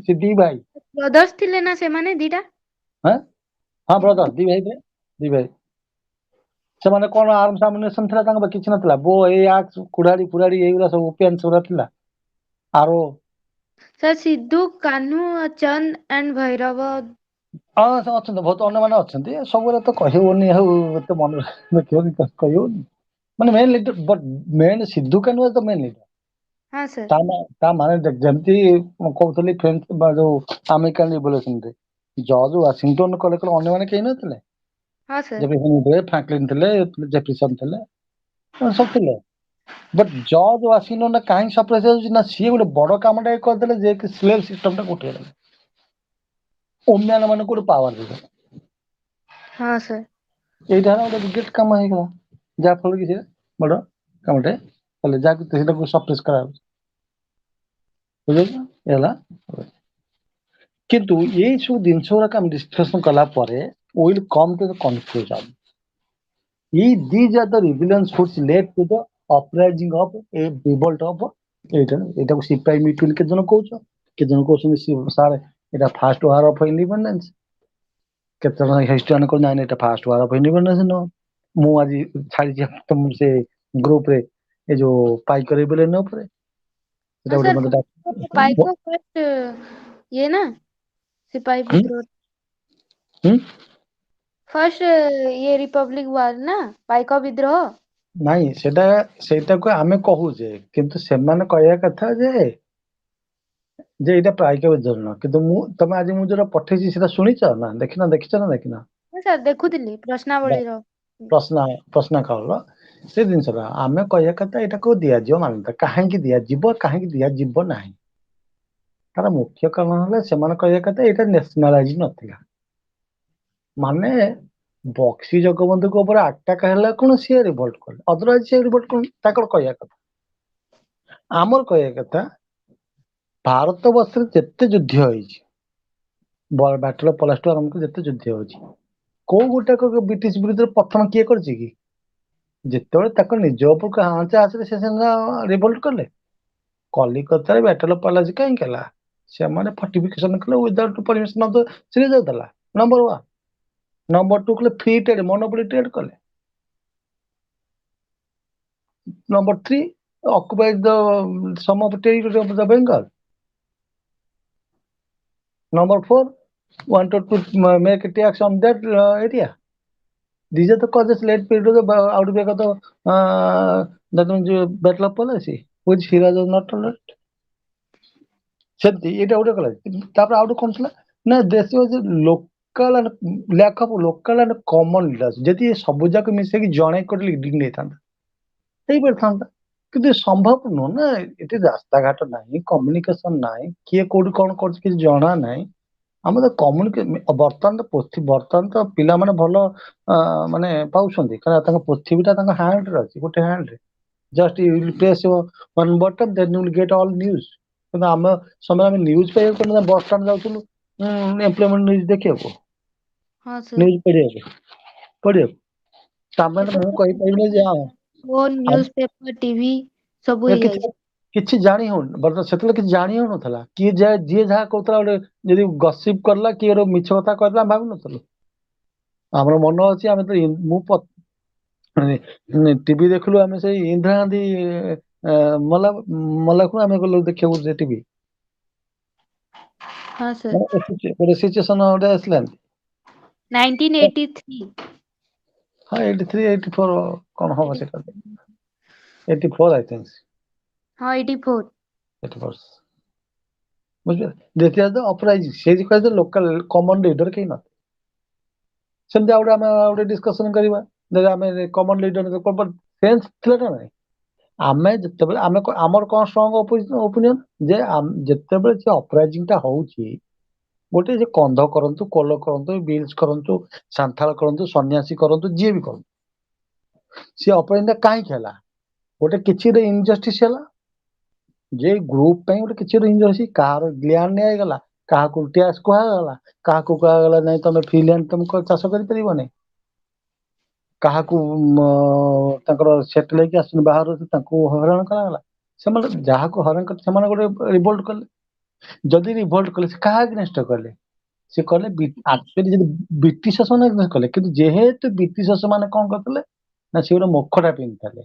Siddhi ଭାଇ ବ୍ରଦର୍ସ ଥିଲେ ନା ସେମାନେ ଦିଟା? ହଁ ବ୍ରଦର ଦି ଭାଇ। ସେମାନେ କଣ ଆର୍ମସ ଆମ୍ୟୁନିସନ ଥିଲା ତାଙ୍କ ପାଖେ? କିଛି ନଥିଲା। ବୋ ଏଇ ଆକ୍ସ କୁଡାଡି ଫୁଡାଡି ଏଇଗୁରା ସବୁ ଓପିଆନ୍ସ ଗୁରା ଥିଲା। Arrow sir Sidhu Kanhu Chand and Bhairav. ସେ ଅଛନ୍ତି ବହୁତ ଅନ୍ୟମାନେ ଅଛନ୍ତି ସବୁରେ ତ କହିହବନି ଆଉ ଏତେ ମନେ ରଖିବନି କହିହବନି ମାନେ main leader but main Sidhu Kanhu ତ ମେନ୍ ଲିଡର हाँ सर। ତା ମାନେ ଯେମିତି ମୁଁ କହୁଥିଲି ଯୋଉ ଆମେରିକାନ ରିଭଲ୍ୟୁସନରେ ଜର୍ଜ ୱାସିଂଟନ କଲେ କଲେ ଅନ୍ୟମାନେ କେହି ନଥିଲେ हाँ सर। ଜେଫରସନ ଥିଲେ ଫ୍ରାଙ୍କଲିନ ଥିଲେ ଜେଫରସନ ଥିଲେ ସବୁ ଥିଲେ ବଟ୍ ଜର୍ଜ ୱାସିଂଟନ କାହିଁକି ସପ୍ରେସ୍ ଯାଉଛି ନା ସିଏ ଗୋଟେ ବଡ କାମଟା କରିଦେଲେ ଯେ କି ସ୍ଲେଭ୍ ସିଷ୍ଟମଟା ଉଠେଇଦେଲେ ଓମ୍ୟାନ ମାନଙ୍କୁ ଗୋଟେ ପାୱାର ଦେଲେ हाँ सर। ଏଇଟା ହେଲା ଗୋଟେ ବିଗେଷ୍ଟ କାମ ହେଇଗଲା ଯାହାଫଳରେ କି ସେ ବଡ କାମଟେ କଲେ ଯାହାକୁ ସେଇଟାକୁ ସପ୍ରେସ୍ କରାଯାଉଛି ବୁଝିପାରୁଛ ହେଲା କିନ୍ତୁ ଏଇ ସବୁ ଜିନିଷ ଗୁଡାକ ଆମେ ଡିସ୍କସନ କଲା ପରେ will come to the conclusion these are the rebellions which led to the uprising of a revolt of ଏଇଟାକୁ ସିପାହୀ ମିଟିଂ କେତେ ଜଣ କହୁଛ କେତେ ଜଣ କହୁଛନ୍ତି ସାର୍ ଏଇଟା ଫାର୍ଷ୍ଟ ୱାର ଅଫ ଇଣ୍ଡିପେଣ୍ଡେନ୍ସ କେତେ ଜଣ ହିଷ୍ଟ୍ରିଆନ କହୁଛନ୍ତି ନାଇଁ ଏଇଟା ଫାର୍ଷ୍ଟ ୱାର ଅଫ ଇଣ୍ଡିପେଣ୍ଡେନ୍ସ ନୁହଁ ମୁଁ ଆଜି ଛାଡିଛି ତମ ସେ ଗ୍ରୁପରେ ଏ ଯୋଉ ପାଇକ ରେବେଲିୟନ ଉପରେ ସେଟା हाँ ଗୋଟେ सर ମତେ पाइको फर्स्ट ये ना सिपाही विद्रोह फर्स्ट ये रिपब्लिक वार ना पाइको विद्रोह। ନାଇଁ ସେଇଟାକୁ ଆମେ କହୁଛେ କିନ୍ତୁ ସେମାନେ କହିବା କଥା ଯେ ଏଇଟା ପାଇକ ବିଦ୍ରୋହ ନୁହଁ କିନ୍ତୁ ତମେ ଆଜି ମୁଁ ଯୋଉଟା ପଠେଇଛି ସେଟା ଶୁଣିଛ ନା ଦେଖିଛ ନା ଦେଖିନ हाँ सर देखुଥିଲି प्रश्नावलीର। ପ୍ରଶ୍ନାକାଳର ସେ ଜିନିଷଟା ଆମେ କହିବା କଥା ଏଇଟାକୁ ଦିଆଯିବ ମାନ୍ୟତା କାହିଁକି ଦିଆଯିବ ନାହିଁ ତାର ମୁଖ୍ୟ କାରଣ ହେଲା ସେମାନେ କହିବା କଥା ଏଇଟା ନ୍ୟାସନାଲାଇଜ ନଥିଲା ମାନେ ବକ୍ସି ଜଗବନ୍ଧୁଙ୍କ ଉପରେ ଆଟାକ ହେଲା କଣ ସିଏ ରିଭଲ୍ଟ କଲେ ଅଦରୱାଇଜ ସିଏ ରିଭଲ୍ଟ କଲେ ତାଙ୍କର କହିବା କଥା ଆମର କହିବା କଥା ଭାରତ ବର୍ଷରେ ଯେତେ ଯୁଦ୍ଧ ହେଇଛି ବ୍ୟାଟଲ ଅଫ ପଲାଷ୍ଟୁ ଆରମ୍ଭ କରି ଯେତେ ଯୁଦ୍ଧ ହଉଛି କୋଉ ଗୋଟାକ ବ୍ରିଟିଶ ବିରୁଦ୍ଧରେ ପ୍ରଥମ କିଏ କରିଛି କି ଯେତେବେଳେ ତାଙ୍କ ନିଜ ଉପରକୁ ଆଞ୍ଚ ଆସିଲେ ସେ ରିଭଲ୍ଟ କଲେ କଲିକତାରେ ବ୍ୟାଟଲ ଅଫ ପାଲାସି କାହିଁକି ହେଲା ସେମାନେ ଫର୍ଟିଫିକେସନ କଲେ without permission of the Siraj ଦେଲା ନମ୍ବର ୱାନ୍ ନମ୍ବର ଟୁ କଲେ ଫ୍ରି ଟ୍ରେଡ୍ ମନୋପୋଲି ଟ୍ରେଡ୍ କଲେ number three occupied the some of territory of the Bengal number 4 wanted to make a tax on that area these are the causes led to the outbreak of the that means battle of policy which Siraj was not tolerant ସେମିତି ଏଇଟା ଗୋଟେ କଲା ତାପରେ ଆଉ ଗୋଟେ କଣ ଥିଲା ନା ଦେଶ local lack of local and common leaders ଯଦି ସବୁ ଯାକ ମିଶେଇକି ଜଣେ ଗୋଟେ ଲିଡିଂ ନେଇଥାନ୍ତା ହେଇପାରିଥାନ୍ତା କିନ୍ତୁ ସମ୍ଭବ ନୁହଁ ନା ଏଠି ରାସ୍ତାଘାଟ ନାହିଁ କମ୍ୟୁନିକେସନ ନାହିଁ କିଏ କୋଉଠି କଣ କରୁଛି କିଛି ଜଣା ନାହିଁ ଆମର ତ ବର୍ତ୍ତମାନ ତ ପିଲାମାନେ ଭଲ ମାନେ ପାଉଛନ୍ତି କାରଣ ତାଙ୍କ ପୃଥିବୀଟା ତାଙ୍କ ହ୍ୟାଣ୍ଡରେ ଅଛି ଗୋଟେ ହ୍ୟାଣ୍ଡରେ just you will press one button then you will get all news କିନ୍ତୁ ଆମ ସମୟ ଆମେ ନ୍ୟୁଜ୍ ପାଇବାକୁ ବସଷ୍ଟାଣ୍ଡ ଯାଉଥିଲୁ ଏମ୍ପ୍ଲୟମେଣ୍ଟ ନ୍ୟୁଜ୍ ଦେଖିବାକୁ हाँ सर। ନ୍ୟୁଜ୍ ପଢିବାକୁ ତାମାନେ ମୁଁ କହିପାରିବିନି ଯେ फोन न्यूज़पेपर टीवी ସବୁ ହେଇଯାଇଛି। କିଛି ଜାଣି ହଉନି ବର୍ତ୍ତମାନ ସେତେବେଳେ କିଛି ଜାଣି ହଉନଥିଲା ଯିଏ ଯାହା କହୁଥିଲା ଗୋଟେ ଯଦି ଗସିପ୍ କରିଲା କିଏ ଗୋଟେ ମିଛ କଥା କହିଲା ଆମେ ଭାବୁନଥିଲୁ ଆମର ମନ ଅଛି ଆମେ ତ ମୁଁ ଟିଭି ଦେଖିଲୁ ଆମେ ସେଇ ଇନ୍ଦିରା ଗାନ୍ଧୀ ମଲାକୁ ଆମେ ଗଲୁ ଦେଖିବାକୁ ସେ ଟିଭି हाँ सर। ଗୋଟେ ସିଚୁଏସନ ଗୋଟେ ଆସିଲାନି 1983। ହଁ 83 84 କଣ ହବ ସେଟା 84 ଆଇ ଥିଙ୍କ୍ हाँ 84। 84 ବୁଝିପାରିଲେ ଦେଖିବା ତ ଅପରାଇଜ ସେ କହିଲେ ଲୋକାଲ କମନ ଲିଡର କେହି ନଥିଲେ ସେମିତି ଆଉ ଗୋଟେ ଡିସ୍କସନ କରିବା ଆମେ କମନ ଲିଡର ସେନ୍ସ ଥିଲା ନା ନାହିଁ ଆମେ ଯେତେବେଳେ ଆମର କଣ ଷ୍ଟ୍ରଙ୍ଗ ଓପିନିଅନ ଯେ ଯେତେବେଳେ ସେ ଅପରାଇଜିଂ ଟା ହଉଛି ଗୋଟେ ଯେ କନ୍ଧ କରନ୍ତୁ କୋଲ କରନ୍ତୁ ବିଲ୍ସ କରନ୍ତୁ ସାନ୍ଥାଳ କରନ୍ତୁ ସନ୍ନ୍ୟାସୀ କରନ୍ତୁ ଯିଏ ବି କରନ୍ତୁ ସେ ଅପରାଇଜିଂ ଟା କାହିଁକି ହେଲା ଗୋଟେ କିଛି ଇନଜଷ୍ଟିସ ହେଲା ଯେ ଗ୍ରୁପ ପାଇଁ ଗୋଟେ କିଛି ଇନଜଷ୍ଟିସ କାହାର ଲ୍ୟାଣ୍ଡ ନିଆଗଲା କାହାକୁ ଟ୍ୟାକ୍ସ କୁହାଗଲା କାହାକୁ କୁହାଗଲା ନାଇଁ ତମେ ଫ୍ରି ଲ୍ୟାଣ୍ଡ ତମେ ଚାଷ କରିପାରିବନି କାହାକୁ ତାଙ୍କର ସେଟଲ ହେଇକି ଆସୁଛନ୍ତି ବାହାରୁ ତାଙ୍କୁ ହଇରାଣ କରାଗଲା ସେମାନେ ଯାହାକୁ ହଇରାଣ କଲେ ସେମାନେ ଗୋଟେ ରିଭୋଲ୍ଟ କଲେ ଯଦି ରିଭୋଲ୍ଟ କଲେ ସେ କାହା ଏଗନେଷ୍ଟ କଲେ ସେ କଲେ ଆକ୍ଚୁଆଲି ଯଦି ବ୍ରିଟିଶ ସେମାନେ କଲେ କିନ୍ତୁ ଯେହେତୁ ବ୍ରିଟିଶ ମାନେ କଣ କରିଥିଲେ ନା ସେ ଗୋଟେ ମୁଖଟା ପିନ୍ଧିଥିଲେ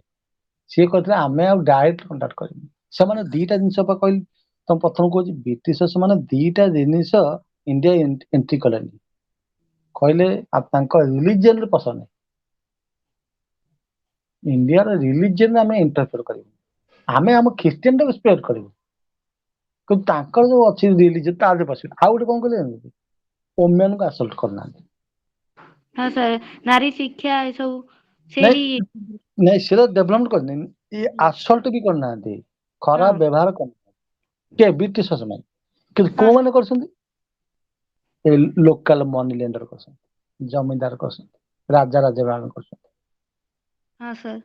ସିଏ କହିଥିଲେ ଆମେ ଆଉ ଡାଇରେକ୍ଟ କଣ୍ଟାକ୍ଟ କରିବୁ ସେମାନେ ଦିଟା ଜିନିଷ ପା କହିଲି, ତମ ପ୍ରଥମ କହୁଛି ବ୍ରିଟିଶ ସେମାନେ ଦିଟା ଜିନିଷ ଇଣ୍ଡିଆ ଏଣ୍ଟ୍ରି କଲେଣି। କହିଲେ ତାଙ୍କ ରିଲିଜିୟନ ପସନ୍ଦ ନାହିଁ। ଇଣ୍ଡିଆର ରିଲିଜିୟନ ଆମେ ଇଣ୍ଟରଫିୟର କରିବୁ। ଆମେ ଆମ ଖ୍ରୀଷ୍ଟିଆନ ଟାକୁ ସ୍ପ୍ରେଡ କରିବୁ। କିନ୍ତୁ ତାଙ୍କର ଯୋଉ ଅଛି ରିଲିଜିୟନ ତା ଦେହରେ ପଶିବୁ। ଆଉ ଗୋଟେ କଣ କହିଲେ, ଓମେନକୁ ଆସଲ୍ଟ କରୁନାହାନ୍ତି। ହଁ ସାର୍, ନାରୀ ଶିକ୍ଷା ଏସବୁ ନାଇଁ ସେଇଠି। ନାଇଁ ସେଟା ଡେଭଲପମେଣ୍ଟ କରିନି, ଇଏ ଆସଲ୍ଟ ବି କରିନାହାନ୍ତି। ଖରାପ ହଁ ବ୍ୟବହାର କରିନାହାନ୍ତି। କିଏ ବ୍ରିଟିଶ ସେମାନେ, କିନ୍ତୁ ହଁ କୋଉମାନେ କରୁଛନ୍ତି? ଏ ଲୋକାଲ ମନି ଲେଣ୍ଡର କରୁଛନ୍ତି, ଜମିଦାର କରୁଛନ୍ତି, ରାଜା ରାଜା କରୁଛନ୍ତି। ହଁ ସାର୍।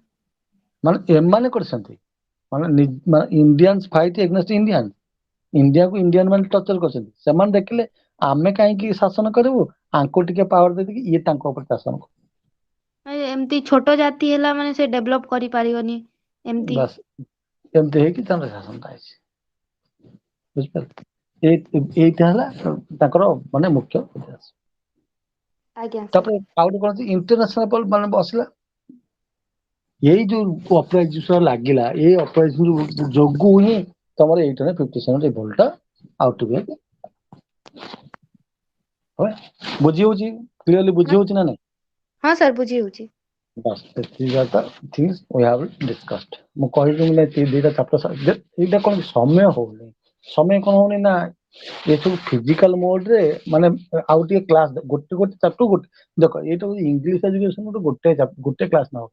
ମାନେ ଏମାନେ କରିଛନ୍ତି, ମାନେ ଇଣ୍ଡିଆନ୍ସ ଫାଇଟ୍ ଏଗେନ୍ଷ୍ଟ ଇଣ୍ଡିଆନ୍। ଇଣ୍ଡିଆକୁ ଇଣ୍ଡିଆନ ମାନେ ଟର୍ଚର କରିଛନ୍ତି। ସେମାନେ ଦେଖିଲେ ଆମେ କାହିଁକି ଶାସନ କରିବୁ, ଆଙ୍କୁ ଟିକେ ପାୱାର ଦେଇଦେଇକି ଇଏ ତାଙ୍କ ଉପରେ ଶାସନ କରିବେ। ଏମିତି ଛୋଟ ଜାତି ହେଲା ମାନେ ସେ ଡେଭଲପ କରିପାରିବନି। ଏମିତି ବାସ୍ ଏମିତି ହେଇକି ତାଙ୍କ ଶାସନଟା ହେଇଛି। ବୁଝିପାରିଲେ, ଏଇଟା ହେଲା ତାଙ୍କର ମାନେ ମୁଖ୍ୟ ଉଦ୍ଦେଶ୍ୟ। ଆଜ୍ଞା ସାର୍। ତାପରେ ଆଉ ଗୋଟେ କଣ ଇଣ୍ଟରନ୍ୟାସନାଲ ମାନେ ବସିଲା। ଏଇ ଯୋଉ ଅପରାଜିତ ଲାଗିଲା, ଏଇ ଅପରାଜିତ ଯୋଗୁ ହିଁ ତମର ଏଇଟ 57 ରିଭୋଲ୍ଟ ଆଉଟ ହୁଏ। ହ ବୁଝି ହଉଛି, କ୍ଲିୟରଲି ହଁ ବୁଝି ହଉଛି ନା ନାଇଁ? ହଁ ସାର୍, ବୁଝି ହଉଛି। ବାସ୍ ମୁଁ କହିବି ଦିଟା ଏଇଟା କଣ ସମୟ ହଉନି। ସମୟ କଣ ହଉନି ନା, ଏ ସବୁ ଫିଜିକାଲ ମୋଡରେ ମାନେ ଆଉ ଟିକେ କ୍ଲାସ ଗୋଟେ ଚାପ୍ଟର ଗୋଟେ ଦେଖ, ଏଇଟା ହଉଛି ଇଂଲିଶ ଏଜୁକେସନ ଗୋଟେ କ୍ଲାସ ନବ।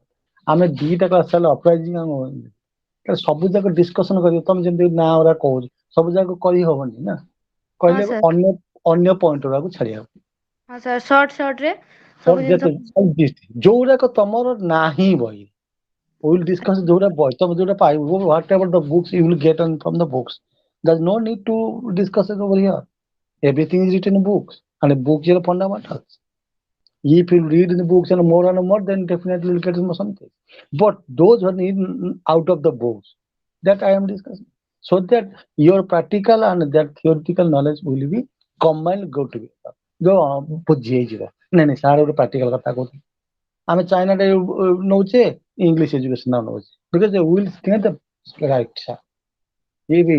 ଆମେ ଦିଟା କ୍ଲାସ ଚାଲ ଅପରାଜିତ ସବୁ ଯାକ ଡିସକସନ କରିବ। ତମେ ଯେମିତି ନାଁ ଗୁଡା କହୁଛ, ସବୁ ଯାକ କହିହବନି ନା। ହଁ କହିଲେ ସାର୍। ଅନ୍ୟ ପଏଣ୍ଟ ଗୁଡାକୁ ଛାଡିବାକୁ। ହଁ ସାର୍, ସର୍ଟ ରେ ସବୁ ଜିନିଷ। ଯୋଉଡାକ ତମର ନାହିଁ ବହି, ୱିଲ୍ ଡିସକସ ଯୋଉଟା ବହି ତମେ ଯୋଉଟା ପାଇବ, whatever the books you will get from the books, there is no need to discuss it over here. Everything is written in books, and a book is a fundamentals. If you read in the books and more, then definitely you'll get something. But those who need out of the books, that I am discussing, so that your practical and that theoretical knowledge will be combined, go together. जो बुझी ହେଇଯିବ। ନାଇଁ ନାଇଁ sir ଗୋଟେ practical କଥା କହୁଥିଲି। ଆମେ China ଟା ନଉଛେ, ଇଂଲିଶ ଏଜୁକେସନ ନଉଛେ, because they will get the right. If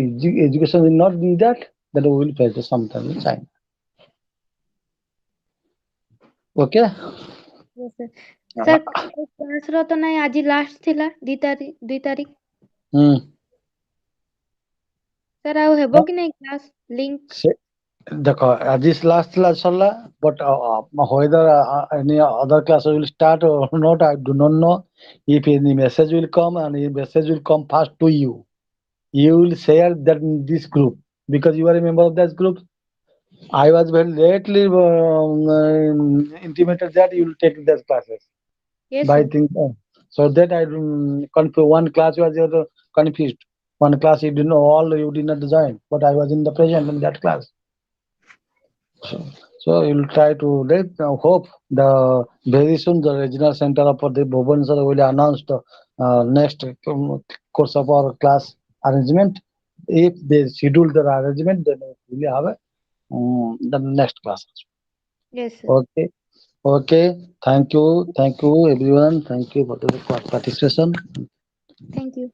education is not doing that, then we will face something in China. Okay? Sir, class ର ତ ନାଇଁ, ଆଜି ଲାଷ୍ଟ ଥିଲା 2 ତାରିଖ। ହୁଁ। ସାର୍, ଆଉ ହେବ କି ନାଇଁ କ୍ଲାସ ଲିଙ୍କ? ସେ ଦେଖ, ଆଜି ଲାଷ୍ଟ ଥିଲା ସରିଲା, but whether any other class will start or not, I do not know. If any message will come, and the message will come first to you, you will share that in this group, because you are a member of that group. I was very lately intimated that you will take those classes Yes by sir. think, so that I confused. One class was confused. One class you didn't know, all you did not join, but I was in the present in that class. So you'll try to let hope the very soon the regional center of the Bhubaneswar will announce the next course of our class arrangement. If they schedule the arrangement, then we will have the next class. Yes sir. Okay, okay. Thank you everyone. Thank you for the participation. Thank you.